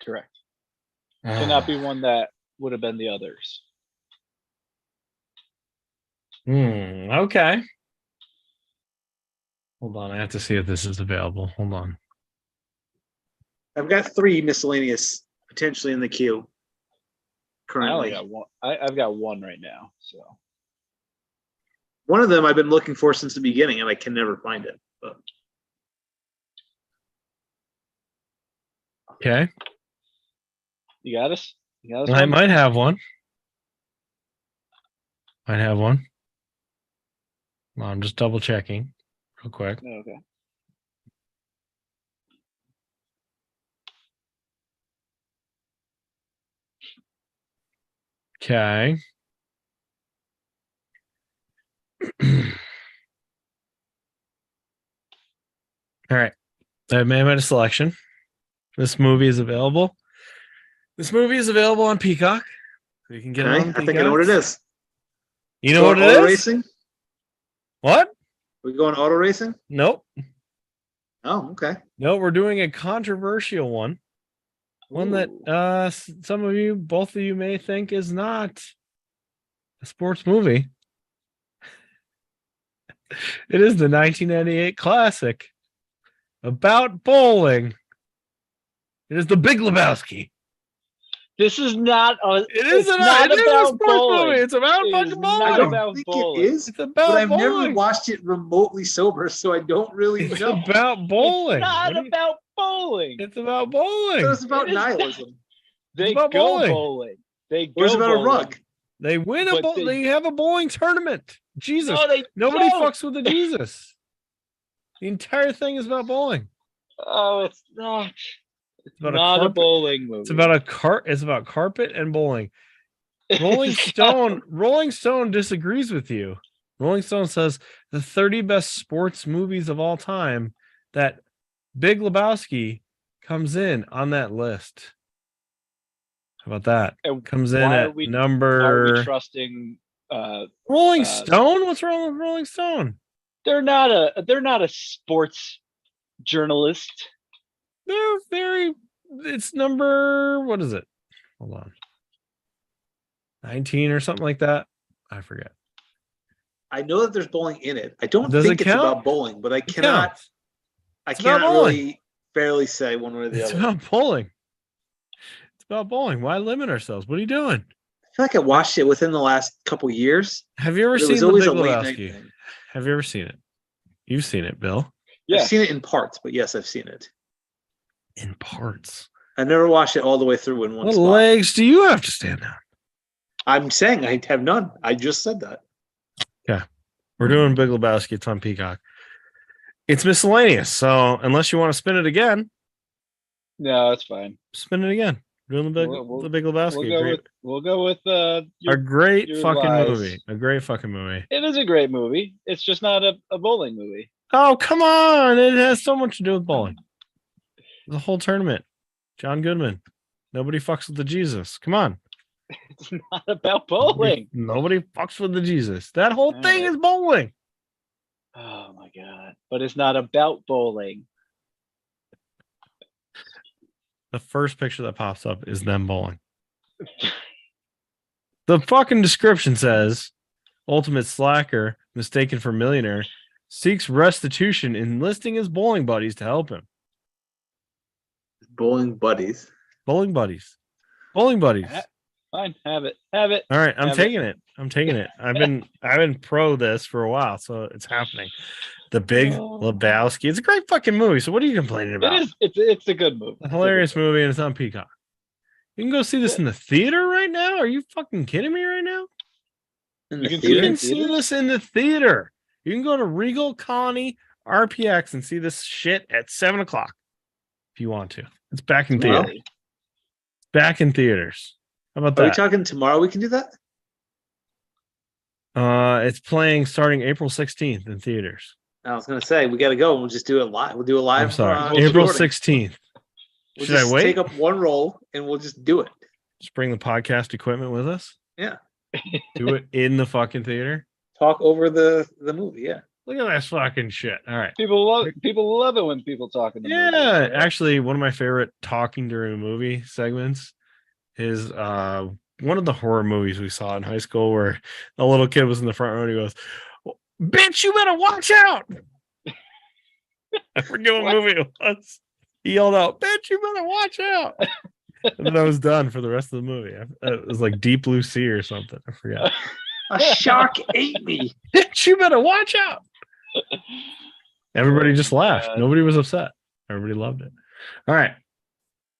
Correct. Cannot be one that would have been the others. Okay. Hold on. I have to see if this is available. Hold on. I've got 3 miscellaneous potentially in the queue I only currently. got one. I've got one right now. So One of them I've been looking for since the beginning, and I can never find it. But Okay. you got us. You got us. I one? might have one. Might have one. Well, I'm just double checking real quick. Okay. Okay. All right. I've made my selection. This movie is available. This movie is available on Peacock. So you can get it on I Peacock. think I know what it is. You know what it auto is? racing? What? We going auto racing? Nope. Oh, okay. No, we're doing a controversial one. One that some of you, both of you may think is not a sports movie. It is the 1998 classic about bowling. It is The Big Lebowski. This is not a. It is it's not a a sports bowling. movie. It's about It is fucking not I bowling. don't about think bowling. it is, It's about but I've never bowling. watched it remotely sober, so I don't really It's know. about bowling. It's not What do you- about bowling. It's about So bowling. it's about It is not. nihilism. They about go bowling. bowling. They Or is go it about a bowling. rug? They win a But bowl. they- They have a bowling tournament. Jesus. No, they Nobody don't. fucks with the Jesus. The entire thing is about bowling. Oh, it's not. It's about a not a carpet- bowling movie. It's about It's about carpet and bowling. Rolling Stone disagrees with you. Rolling Stone says the 30 best sports movies of all time, that Big Lebowski comes in on that list. How about that? And Comes in why at are we- number. Why are we trusting? Rolling Stone? What's wrong with Rolling Stone? They're not a sports journalist. They're very. It's number. What is it? Hold on. 19 or something like that. I forget. I know that there's bowling in it. I don't Does think it it's count? about bowling, but I It cannot. counts. I It's about cannot bowling. really fairly say one way or the It's other. about bowling. It's about bowling. Why limit ourselves? What are you doing? I feel like I watched it within the last couple years. Have you ever But it seen was The always Big a late night Lebowski? thing. Have you ever seen it? You've seen it, Bill. Yeah, I've seen it in parts, but yes, I've seen it. In parts. I never watched it all the way through in one What spot. legs do you have to stand on? I'm saying I have none. I just said that. We're doing Big Lebowski. It's on Peacock. It's miscellaneous. So unless you want to spin it again, no, it's fine. spin it again. Doing the Big Lebowski. We'll go with a your great your fucking lies. movie. A great fucking movie. It is a great movie. It's just not a bowling movie. Oh, come on. It has so much to do with bowling. The whole tournament. John Goodman. Nobody fucks with the Jesus. Come on. It's not about bowling. Nobody fucks with the Jesus. That whole All thing right. is bowling. Oh my god! But it's not about bowling. The first picture that pops up is them bowling. The fucking description says ultimate slacker, mistaken for millionaire, seeks restitution, enlisting his bowling buddies to help him. Bowling buddies. Bowling buddies. Bowling buddies. Fine, have it. Have it. All right, I'm Have it. taking it. I'm taking it. I've been pro this for a while, so it's happening. The Big Oh. Lebowski. It's a great fucking movie. So what are you complaining about? It is. It's a good movie. A hilarious movie, and it's on Peacock. You can go see this in the theater right now. Are you fucking kidding me right now? In You the can see You it theater? can see this in the theater. You can go to Regal Colony RPX and see this shit at 7:00 if you want to. It's back in Tomorrow? theaters. Back in theaters. How about Are we that? talking tomorrow? We can do that? It's playing starting April 16th in theaters. I was going to say, we got to go and we'll just do it live. We'll do a live. I'm sorry, we'll April recording. 16th. We'll Should I just wait? take up one roll and we'll just do it. Just bring the podcast equipment with us. Yeah. Do it in the fucking theater. Talk over the movie. Yeah. Look at that fucking shit. All right. People love it when people talk in the Yeah, movies. actually, one of my favorite talking during a movie segments is one of the horror movies we saw in high school where a little kid was in the front row and he goes, "Bitch, you better watch out." I forget what movie it was. He yelled out, "Bitch, you better watch out." And then I was done for the rest of the movie. It was like Deep Blue Sea or something. I forgot. A shark ate me. Bitch, you better watch out. Everybody just laughed. God. Nobody was upset. Everybody loved it. All right.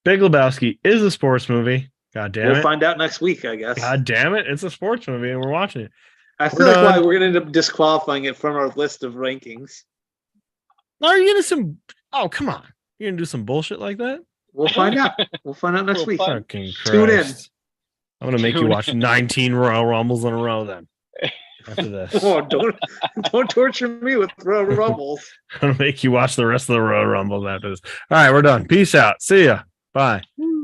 Big Lebowski is a sports movie. God damn We'll it. find out next week, I guess. God damn it. It's a sports movie and we're watching it. I feel We're like done. we're going to end up disqualifying it from our list of rankings. Are you gonna oh come on. You're gonna do some bullshit like that? We'll find out. We'll find out next We'll week. find- Fucking Tune in. Christ. I'm gonna make you Tune watch 19 Royal Rumbles in a row then. After this. Oh, don't torture me with Royal Rumbles. I'm gonna make you watch the rest of the Royal Rumbles after this. All right, we're done. Peace out. See ya. Bye.